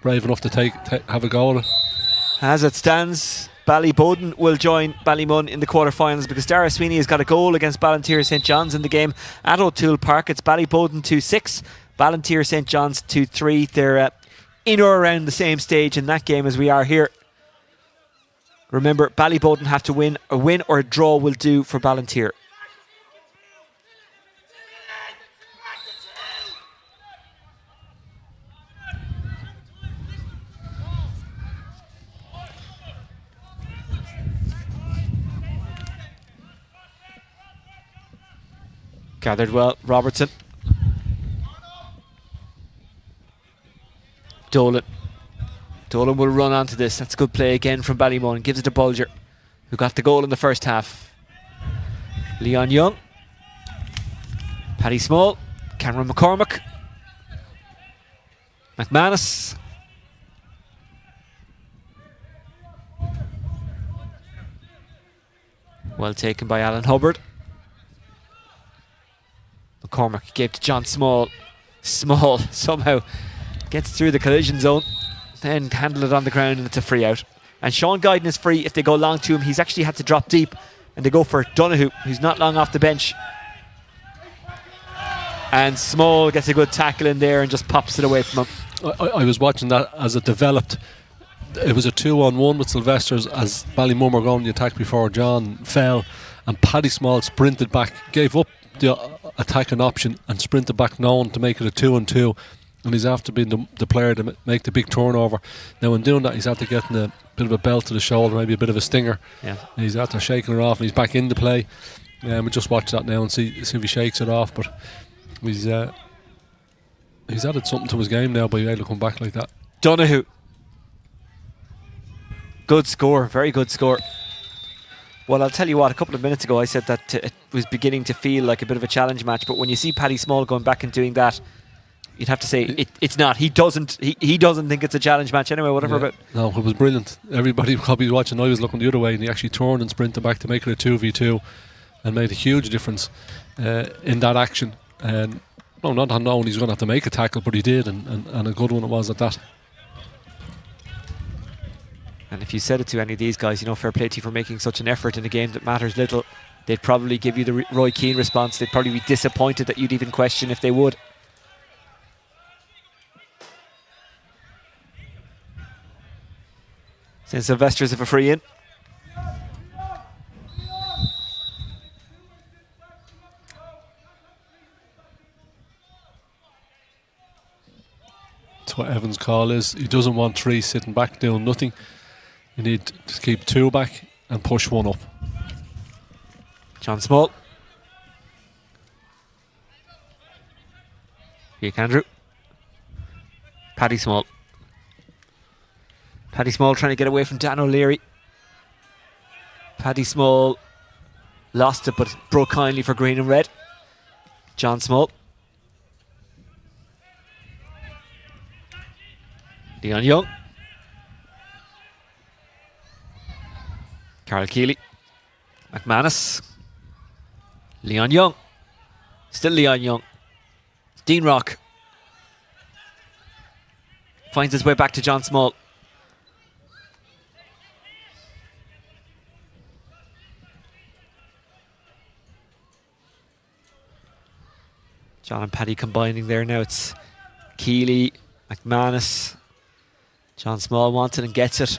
brave enough to have a go at it. As it stands, Ballyboden will join Ballymun in the quarter-finals because Dara Sweeney has got a goal against Ballantyre St. John's in the game at O'Toole Park. It's Ballyboden 2-6, Ballantyre St. John's 2-3. They're in or around the same stage in that game as we are here. Remember, Ballyboden have to win. A win or a draw will do for Ballantyre. Gathered well, Robertson. Dolan will run onto this. That's good play again from Ballymun. Gives it to Bulger, who got the goal in the first half. Leon Young, Paddy Small, Cameron McCormack, McManus. Well taken by Alan Hubbard. McCormack gave to John Small. Small somehow gets through the collision zone, then handle it on the ground, and it's a free out. And Sean Guyton is free if they go long to him. He's actually had to drop deep, and they go for Donoghue, who's not long off the bench. And Small gets a good tackle in there and just pops it away from him. I was watching that as it developed. It was a 2-on-1 with Sylvesters as Ballymun were going the attack before John fell, and Paddy Small sprinted back, gave up the attacking option and sprinted back known to make it a 2-on-2, and he's after being the player to make the big turnover. Now in doing that, he's after getting a bit of a belt to the shoulder, maybe a bit of a stinger. Yeah. And he's after shaking it off, and he's back into play. We'll just watch that now and see if he shakes it off, but he's added something to his game now by being able to come back like that. Donoghue. Good score, very good score. Well, I'll tell you what, a couple of minutes ago I said that it was beginning to feel like a bit of a challenge match, but when you see Paddy Small going back and doing that, you'd have to say it's not. He doesn't think it's a challenge match anyway, whatever. Yeah. But no, it was brilliant. Everybody probably watching, I was looking the other way, and he actually turned and sprinted back to make it a 2v2 and made a huge difference in that action. And no, not unknown he's going to have to make a tackle, but he did, and a good one it was at that. And if you said it to any of these guys, fair play to you for making such an effort in a game that matters little, they'd probably give you the Roy Keane response. They'd probably be disappointed that you'd even question if they would. St. Sylvesters have a free in. That's what Evan's call is. He doesn't want three sitting back doing nothing. You need to keep two back and push one up. John Small. Here, Andrew. Paddy Small. Paddy Small trying to get away from Dan O'Leary. Paddy Small lost it, but broke kindly for green and red. John Small. Leon Young. Carl Keeley. McManus. Leon Young. Still Leon Young. Dean Rock. Finds his way back to John Small. John and Paddy combining there now. It's Keeley, McManus. John Small wants it and gets it.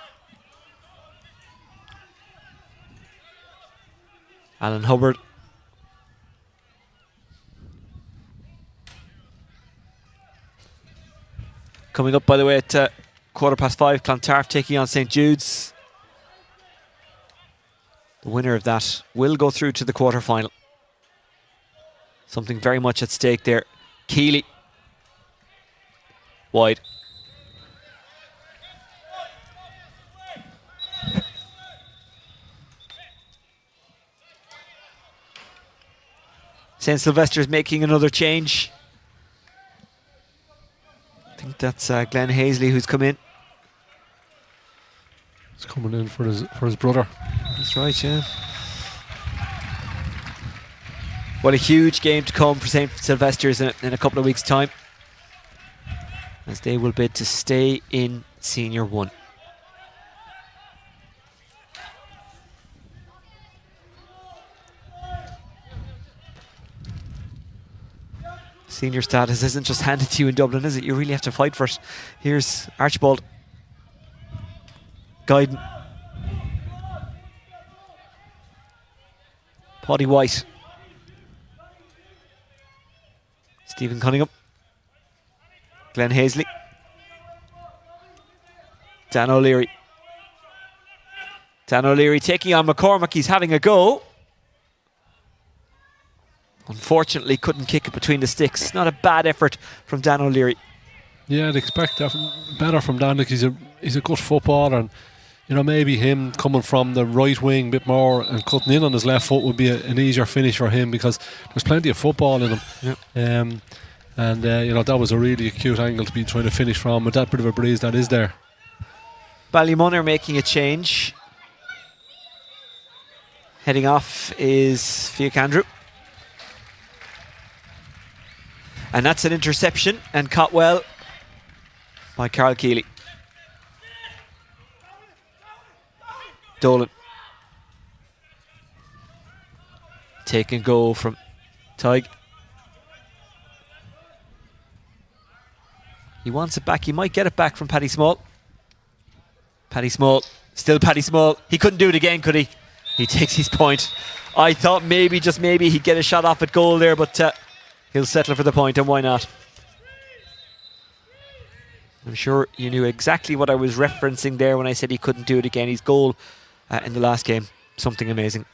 Alan Hubbard. Coming up, by the way, at 5:15, Clontarf taking on St. Jude's. The winner of that will go through to the quarter-final. Something very much at stake there. Keeley. Wide. St. Sylvesters making another change. I think that's Glenn Hazley who's come in. He's coming in for his brother. That's right, yeah. Well, a huge game to come for St. Sylvesters in a couple of weeks' time, as they will bid to stay in Senior 1. Senior status isn't just handed to you in Dublin, is it? You really have to fight for it. Here's Archibald. Guyton. Paddy White. Stephen Cunningham. Glenn Hazley. Dan O'Leary. Dan O'Leary taking on McCormack. He's having a go. Unfortunately, couldn't kick it between the sticks. Not a bad effort from Dan O'Leary. Yeah, I'd expect that better from Danik. He's a good footballer, and you know, maybe him coming from the right wing a bit more and cutting in on his left foot would be an easier finish for him, because there's plenty of football in him. Yeah. And you know, that was a really acute angle to be trying to finish from with that bit of a breeze that is there. Ballymun are making a change. Heading off is Fiach Andrew. And that's an interception and caught well by Carl Keeley. Dolan. Take and go from Tig. He wants it back. He might get it back from Paddy Small. Paddy Small. Still Paddy Small. He couldn't do it again, could he? He takes his point. I thought maybe, just maybe, he'd get a shot off at goal there, but he'll settle for the point, and why not? I'm sure you knew exactly what I was referencing there when I said he couldn't do it again. His goal in the last game, something amazing.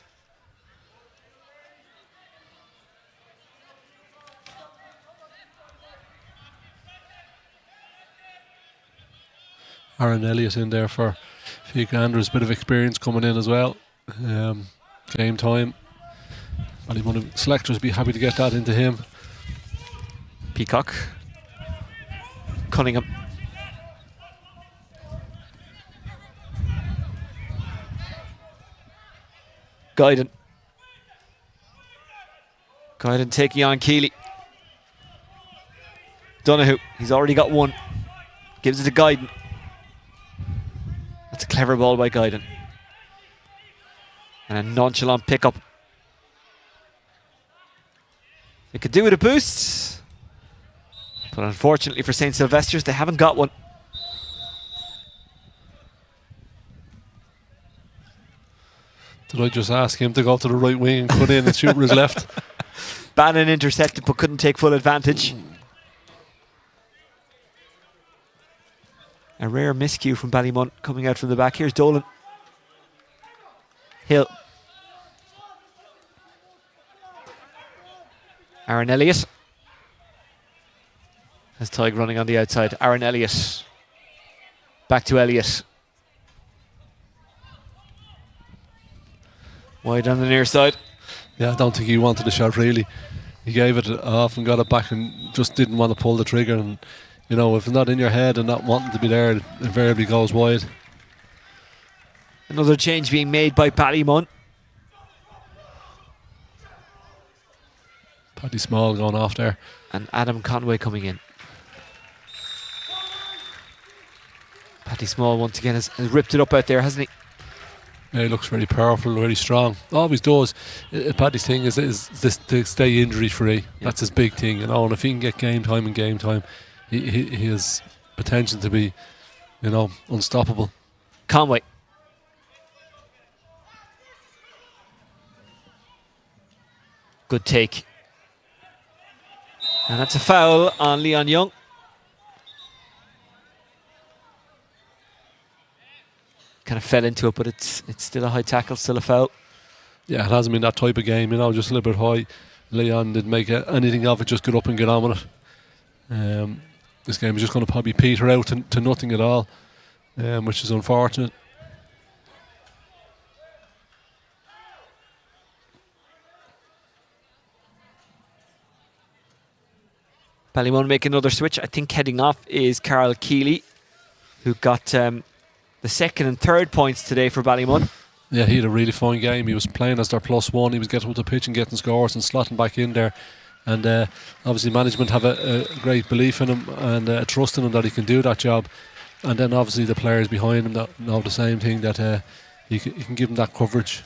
Aaron Elliott in there for Fiach Andrews, bit of experience coming in as well. Game time. Ballymun selectors would be happy to get that into him. Peacock. Cunningham. Guyden. Guyden taking on Keeley. Donahue. He's already got one. Gives it to Guyden. That's a clever ball by Guyden. And a nonchalant pickup. They could do with a boost, but unfortunately for St. Sylvesters, they haven't got one. Did I just ask him to go to the right wing and cut in and shoot with his left? Bannon intercepted but couldn't take full advantage. A rare miscue from Ballymun coming out from the back. Here's Dolan. Hill. Aaron Elliott. Has Tig running on the outside. Aaron Elliott. Back to Elliott. Wide on the near side. Yeah, I don't think he wanted the shot really. He gave it off and got it back and just didn't want to pull the trigger. And you know, if it's not in your head and not wanting to be there, it invariably goes wide. Another change being made by Ballymun. Paddy Small going off there. And Adam Conway coming in. Paddy Small once again has ripped it up out there, hasn't he? Yeah, he looks very powerful, very strong. Always does. Paddy's thing is this to stay injury free. Yep. That's his big thing, you know. And if he can get game time, he has potential to be, you know, unstoppable. Conway. Good take. And that's a foul on Leon Young. Kind of fell into it, but it's still a high tackle, still a foul. Yeah, it hasn't been that type of game, you know, just a little bit high. Leon didn't make anything of it, just get up and get on with it. This game is just going to probably peter out to nothing at all, which is unfortunate. Ballymun make another switch. I think heading off is Carl Keeley, who got the second and third points today for Ballymun. Yeah, he had a really fine game. He was playing as their +1. He was getting up the pitch and getting scores and slotting back in there. And obviously management have a great belief in him and a trust in him that he can do that job. And then obviously the players behind him that know the same thing, that he can give him that coverage.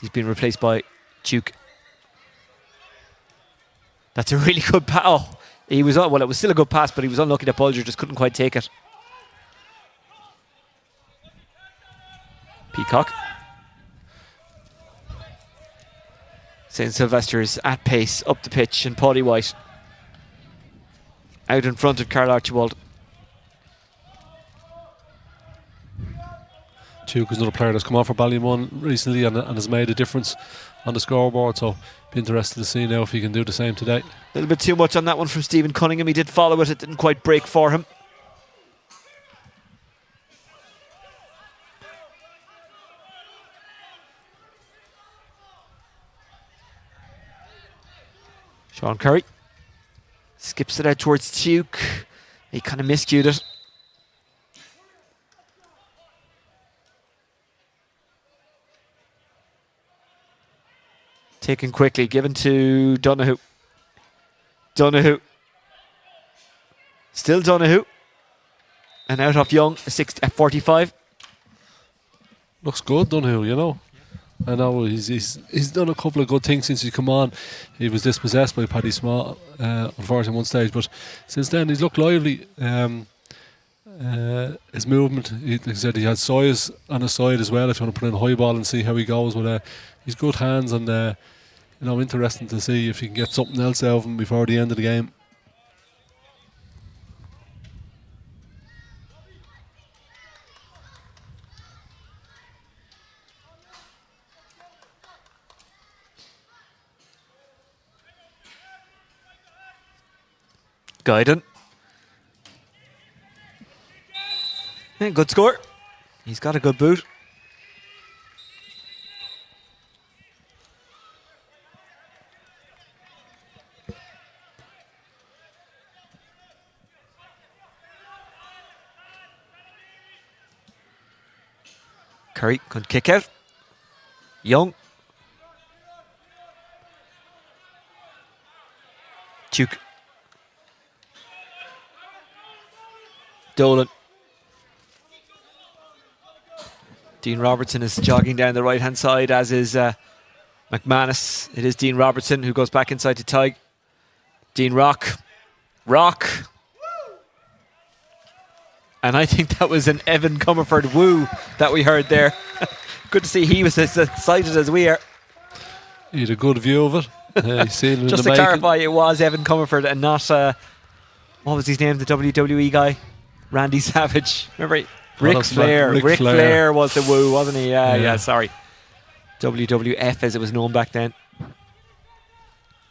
He's been replaced by Duke. That's a really good pass. Oh, he was well, it was still a good pass, but he was unlucky that Bulger just couldn't quite take it. Peacock. St. Sylvesters at pace, up the pitch, and Paddy White out in front of Carl Archibald. Duke is another player that's come on for Ballymun recently and has made a difference on the scoreboard, so be interested to see now if he can do the same today. A little bit too much on that one from Stephen Cunningham. He did follow it, it didn't quite break for him. Sean Curry skips it out towards Tuke. He kind of miscued it. Taken quickly, given to Donoghue. Donoghue. Still Donoghue. And out of Young at 45. Looks good, Donoghue, you know. I know he's done a couple of good things since he's come on. He was dispossessed by Paddy Small, unfortunately, at one stage, but since then he's looked lively. His movement, like I said, he had size on his side as well. If you want to put in a high ball and see how he goes, but he's good hands, and you know, interesting to see if he can get something else out of him before the end of the game. Guyden. Yeah, good score. He's got a good boot. Curry could kick out. Young. Duke. Dolan. Dean Robertson is jogging down the right hand side, as is McManus. It is Dean Robertson who goes back inside to Tig. Dean Rock. And I think that was an Evan Comerford woo that we heard there. Good to see he was as excited as we are. He had a good view of it. He's seen it. Just to clarify, it was Evan Comerford and not, what was his name, the WWE guy? Randy Savage. Remember, Ric Flair. Ric Flair was the woo, wasn't he? Yeah, sorry. WWF as it was known back then.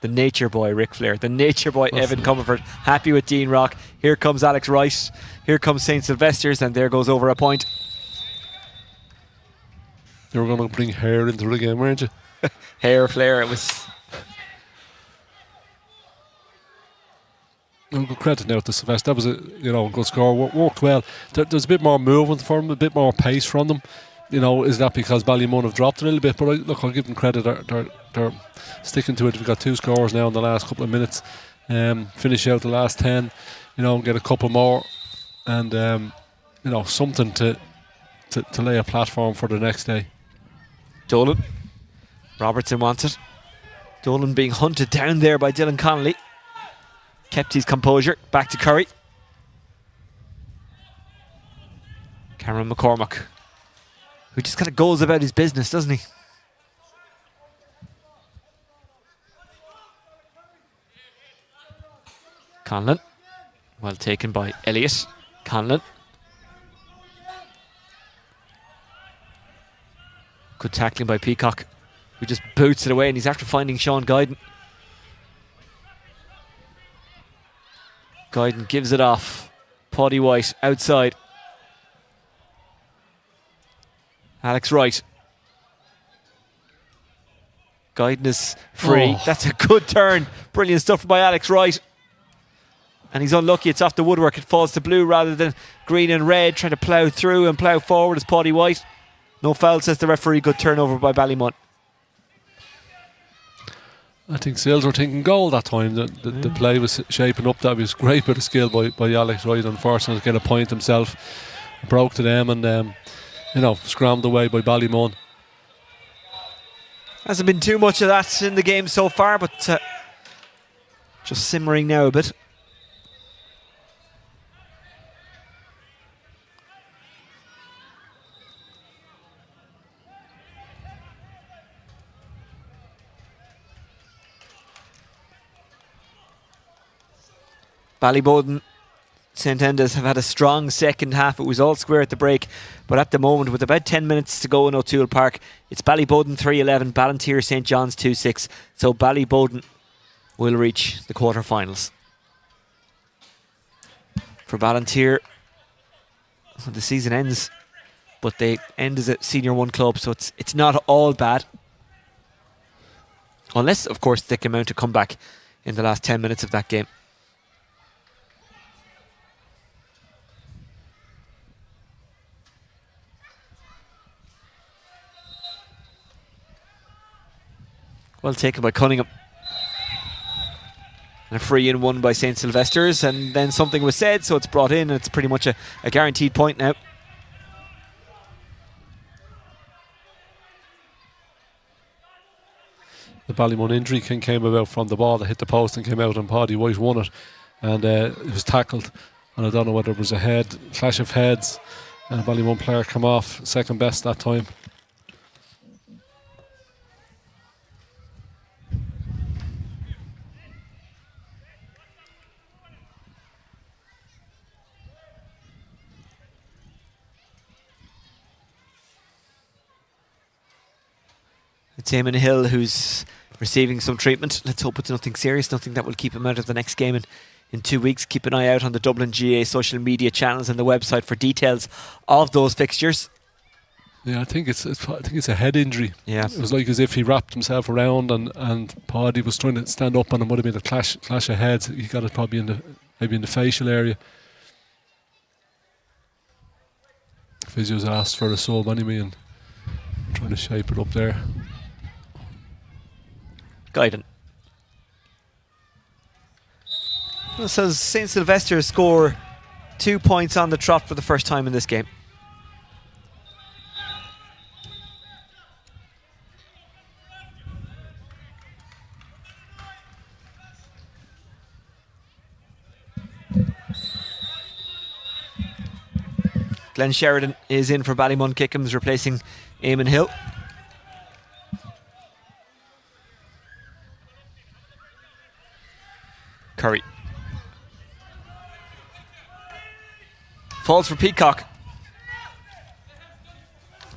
The Nature Boy, Ric Flair. The Nature Boy, Evan Comerford. Happy with Dean Rock. Here comes Alex Wright. Here comes St. Sylvesters, and there goes over a point. You were going to bring hair into the game, weren't you? Hair Flair, it was. Good credit now to Sylvester. That was a good score. Worked well. There's a bit more movement from them, a bit more pace from them. You know, is that because Ballymun have dropped a little bit? But I'll give them credit. They're sticking to it. We've got 2 scores now in the last couple of minutes. Finish out the last 10. You know, get a couple more, and something to lay a platform for the next day. Dolan. Robertson wants it. Dolan being hunted down there by Dylan Connolly. Kept his composure. Back to Curry. Cameron McCormack, who just kind of goes about his business, doesn't he? Conlon. Well taken by Elliott. Conlon. Good tackling by Peacock, who just boots it away, and he's after finding Sean Guyden. Guyden gives it off. Paddy White outside. Alex Wright. Guyden is free. That's a good turn. Brilliant stuff by Alex Wright. And he's unlucky. It's off the woodwork. It falls to blue rather than green and red. Trying to plough through and plough forward is Paddy White. No foul, says the referee. Good turnover by Ballymun. I think Sales were thinking goal that time. The play was shaping up. That was great bit of skill by Alex Wright. Unfortunately, to get a point himself. Broke to them and, scrammed away by Ballymun. Hasn't been too much of that in the game so far, but just simmering now a bit. Ballyboden, St Enda's have had a strong second half. It was all square at the break, but at the moment, with about 10 minutes to go in O'Toole Park, it's Ballyboden 3-11, Ballantyre St John's 2-6. So Ballyboden will reach the quarter-finals. For Ballantyre, the season ends, but they end as a Senior 1 club, so it's not all bad. Unless, of course, they can mount a comeback in the last 10 minutes of that game. Well taken by Cunningham. And a free in one by St. Sylvesters, and then something was said, so it's brought in, and it's pretty much a guaranteed point now. The Ballymun injury came about from the ball that hit the post and came out, and Paddy White won it, and it was tackled, and I don't know whether it was a clash of heads, and a Ballymun player come off second best that time. It's Eamon Hill who's receiving some treatment. Let's hope it's nothing serious, nothing that will keep him out of the next game in 2 weeks. Keep an eye out on the Dublin GAA social media channels and the website for details of those fixtures. Yeah, I think it's a head injury. Yeah, it was like as if he wrapped himself around and Paddy was trying to stand up, and it would have been a clash of heads. He got it probably maybe in the facial area. Physio's asked for a sub anyway, and trying to shape it up there. Guidon. Well, so St. Sylvesters score 2 points on the trot for the first time in this game. Glenn Sheridan is in for Ballymun Kickhams, replacing Eamon Hill. Curry. Falls for Peacock.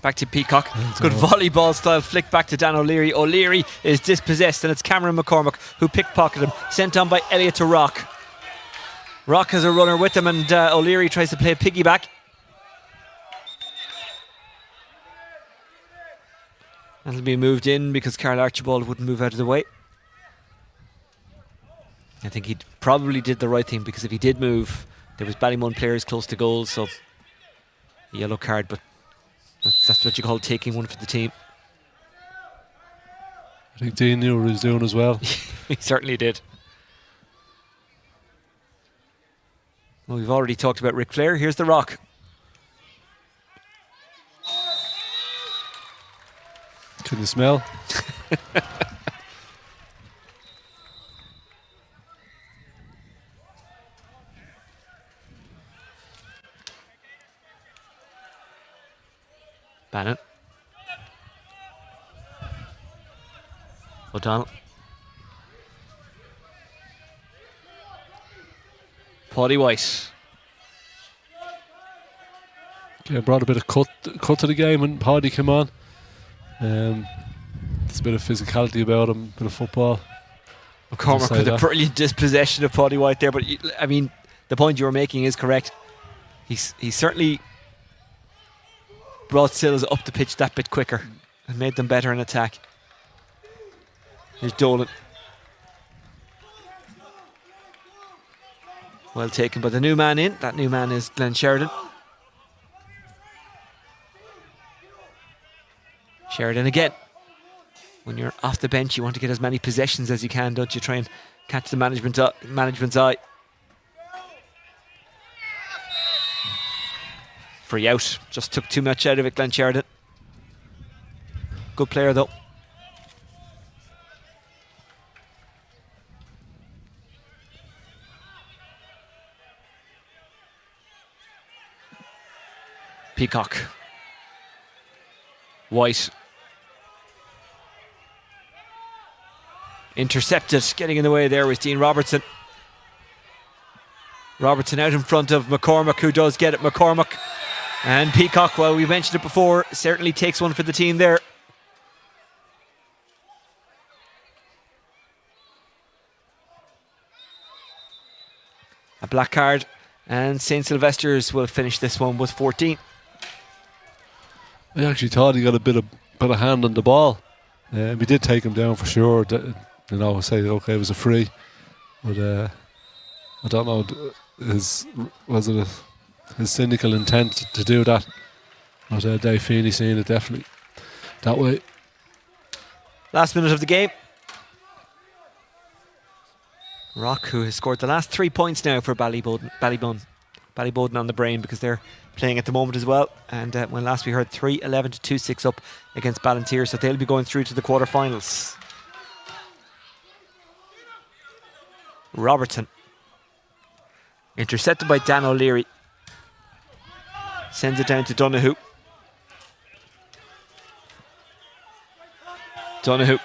Back to Peacock. Good volleyball style flick back to Dan O'Leary. O'Leary is dispossessed, and it's Cameron McCormack who pickpocketed him. Sent on by Elliott to Rock. Rock has a runner with him, and O'Leary tries to play a piggyback. That'll be moved in because Carl Archibald wouldn't move out of the way. I think he probably did the right thing, because if he did move, there was Ballymun players close to goal, so a yellow card, but that's what you call taking one for the team. I think Dean knew what he was doing as well. He certainly did. Well, we've already talked about Ric Flair. Here's the Rock. Can you smell? Bannon. O'Donnell. Paddy White. Yeah, brought a bit of cut to the game when Paddy came on. There's a bit of physicality about him, a bit of football. McCormack with a brilliant dispossession of Paddy White there, but I mean, the point you were making is correct. He's certainly brought Sills up the pitch that bit quicker and made them better in attack. Here's Dolan. Well taken by the new man in. That new man is Glenn Sheridan. Sheridan again. When you're off the bench, you want to get as many possessions as you can, don't you? Try and catch the management's eye. Free out. Just took too much out of it, Glenn Sheridan. Good player, though. Peacock. White. Intercepted. Getting in the way there was Dean Robertson. Robertson out in front of McCormack, who does get it. McCormack and Peacock, well, we mentioned it before, certainly takes one for the team there. A black card, and St. Sylvesters will finish this one with 14. I actually thought he got a bit of hand on the ball. We did take him down for sure. Say, okay, it was a free. But I don't know, was it his cynical intent to do that? But Dave Feeney seeing it definitely that way. Last minute of the game. Rock, who has scored the last 3 points now for Ballymun on the brain, because they're playing at the moment as well. And when last we heard 3-11 to 2-6 up against Ballantyre, so they'll be going through to the quarterfinals. Robertson, intercepted by Dan O'Leary, sends it down to Donoghue. Donoghue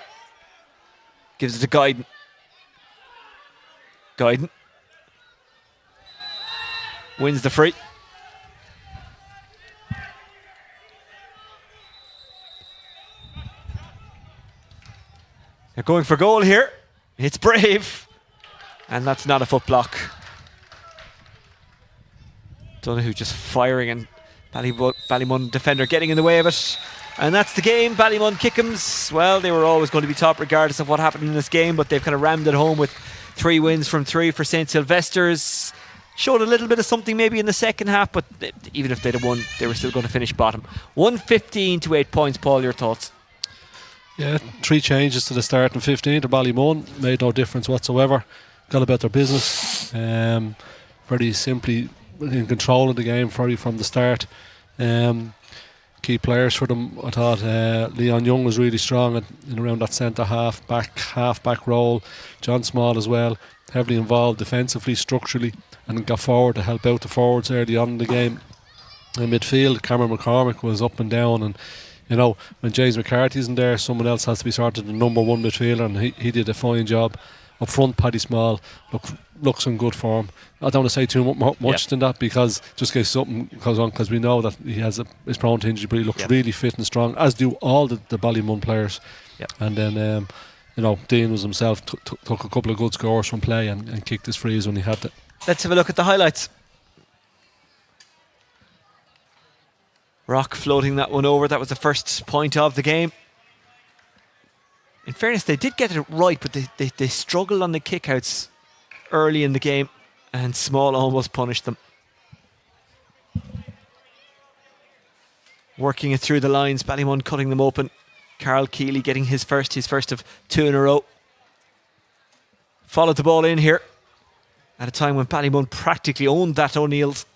gives it to Guyden. Guyden wins the free. They're going for goal here. It's brave. And that's not a foot block. Donoghue just firing, and Ballymun defender getting in the way of it. And that's the game. Ballymun Kickhams, well, they were always going to be top regardless of what happened in this game, but they've kind of rammed it home with 3 wins from 3 for St. Sylvesters. Showed a little bit of something maybe in the second half, but even if they'd have won, they were still going to finish bottom. 115 to 8 points. Paul, your thoughts? Yeah, 3 changes to the start and 15 to Ballymun. Made no difference whatsoever. Got about their business. Very simply in control of the game from the start. Key players for them, I thought Leon Young was really strong in around that centre half back role. John Small as well, heavily involved defensively, structurally, and got forward to help out the forwards early on in the game. In midfield, Cameron McCormick was up and down, and you know, when James McCarthy isn't there, someone else has to be sort of the number 1 midfielder, and he did a fine job. Up front, Paddy Small looks in good form. I don't want to say too much than that, because just in case something goes on, because we know that he is prone to injury, but he looks really fit and strong, as do all the Ballymun players. And then you know, Dean was himself took a couple of good scores from play and kicked his frees when he had to. Let's have a look at the highlights. Rock floating that one over. That was the first point of the game. In fairness, they did get it right, but they struggled on the kickouts early in the game, and Small almost punished them. Working it through the lines, Ballymun cutting them open. Carl Keeley getting his first of 2 in a row. Followed the ball in here at a time when Ballymun practically owned that O'Neill's,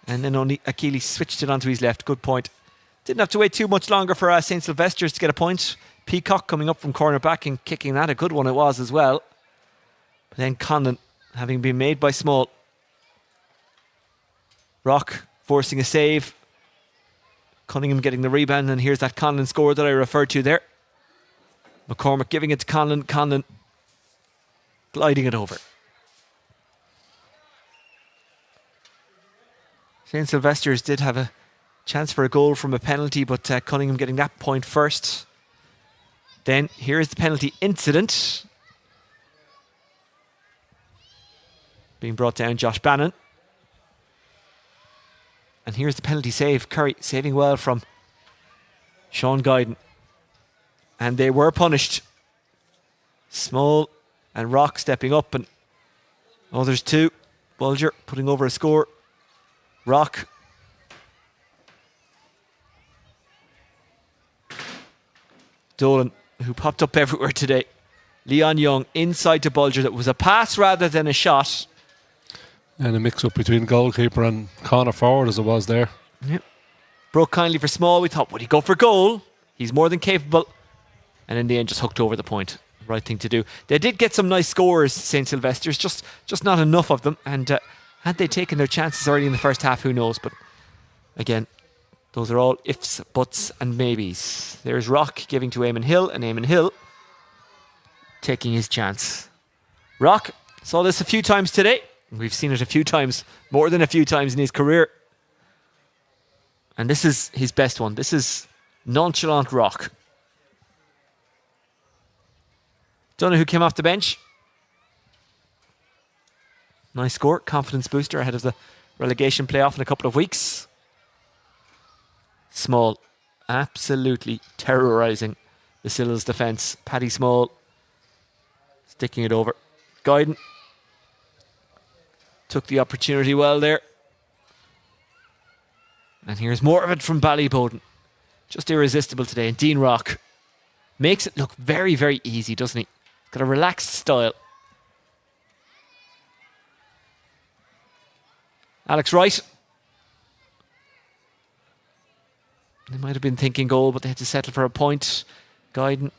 and then Keeley switched it onto his left. Good point. Didn't have to wait too much longer for St. Sylvesters to get a point. Peacock coming up from corner back and kicking that. A good one it was as well. But then Conlon, having been made by Small. Rock forcing a save. Cunningham getting the rebound, and here's that Conlon score that I referred to there. McCormick giving it to Conlon. Conlon gliding it over. St. Sylvesters did have a chance for a goal from a penalty, but Cunningham getting that point first. Then here's the penalty incident. Being brought down, Josh Bannon. And here's the penalty save. Curry saving well from Sean Guyden. And they were punished. Small and Rock stepping up, and there's 2. Bulger putting over a score. Rock. Dolan, who popped up everywhere today. Leon Young inside to Bulger. That was a pass rather than a shot. And a mix-up between goalkeeper and corner forward as it was there. Yep. Broke kindly for Small. We thought, would he go for goal? He's more than capable. And in the end, just hooked over the point. Right thing to do. They did get some nice scores, St. Sylvesters, just not enough of them. And had they taken their chances early in the first half, who knows? But again, those are all ifs, buts and maybes. There's Rock giving to Eamon Hill, and Eamon Hill taking his chance. Rock saw this a few times today. We've seen it a few times, more than a few times in his career. And this is his best one. This is nonchalant Rock. Donoghue came off the bench. Nice score, confidence booster ahead of the relegation playoff in a couple of weeks. Small, absolutely terrorising the Sills defence. Paddy Small sticking it over. Guyden took the opportunity well there. And here's more of it from Ballymun. Just irresistible today. And Dean Rock makes it look very, very easy, doesn't he? Got a relaxed style. Alex Wright. They might have been thinking goal, but they had to settle for a point. Guyden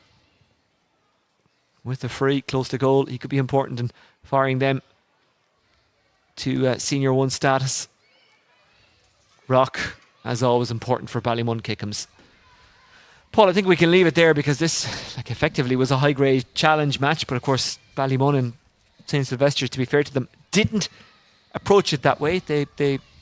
with the free, close to goal. He could be important in firing them to Senior 1 status. Rock, as always, important for Ballymun Kickhams. Paul, I think we can leave it there because this, effectively was a high-grade challenge match. But of course, Ballymun and St. Sylvesters, to be fair to them, didn't approach it that way. They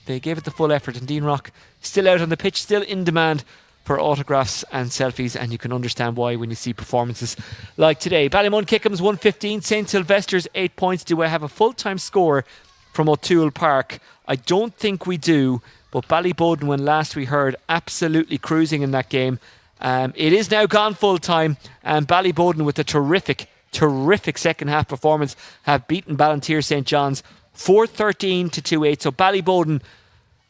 gave it the full effort. And Dean Rock still out on the pitch, still in demand for autographs and selfies, and you can understand why when you see performances like today. Ballymun Kickhams 115, St. Sylvesters 8 points. Do I have a full-time score from O'Toole Park? I don't think we do, but Ballymun, when last we heard, absolutely cruising in that game. It is now gone full-time, and Ballymun with a terrific second half performance have beaten Ballantyre St. John's 4-13 to 2-8. So Ballymun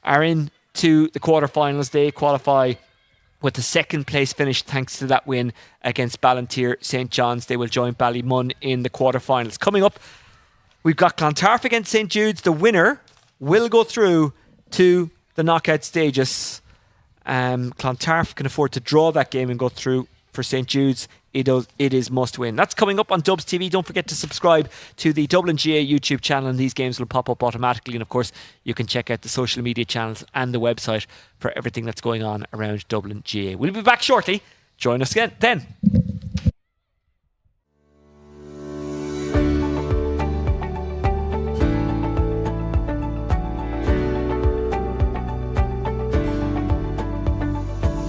are into the quarterfinals. They qualify with the second place finish thanks to that win against Ballantyre St. John's. They will join Ballymun in the quarterfinals. Coming up, we've got Clontarf against St. Jude's. The winner will go through to the knockout stages. Clontarf can afford to draw that game and go through. For St. Jude's, it is must win. That's coming up on Dubs TV. Don't forget to subscribe to the Dublin GA YouTube channel, and these games will pop up automatically. And of course, you can check out the social media channels and the website for everything that's going on around Dublin GA. We'll be back shortly. Join us again then.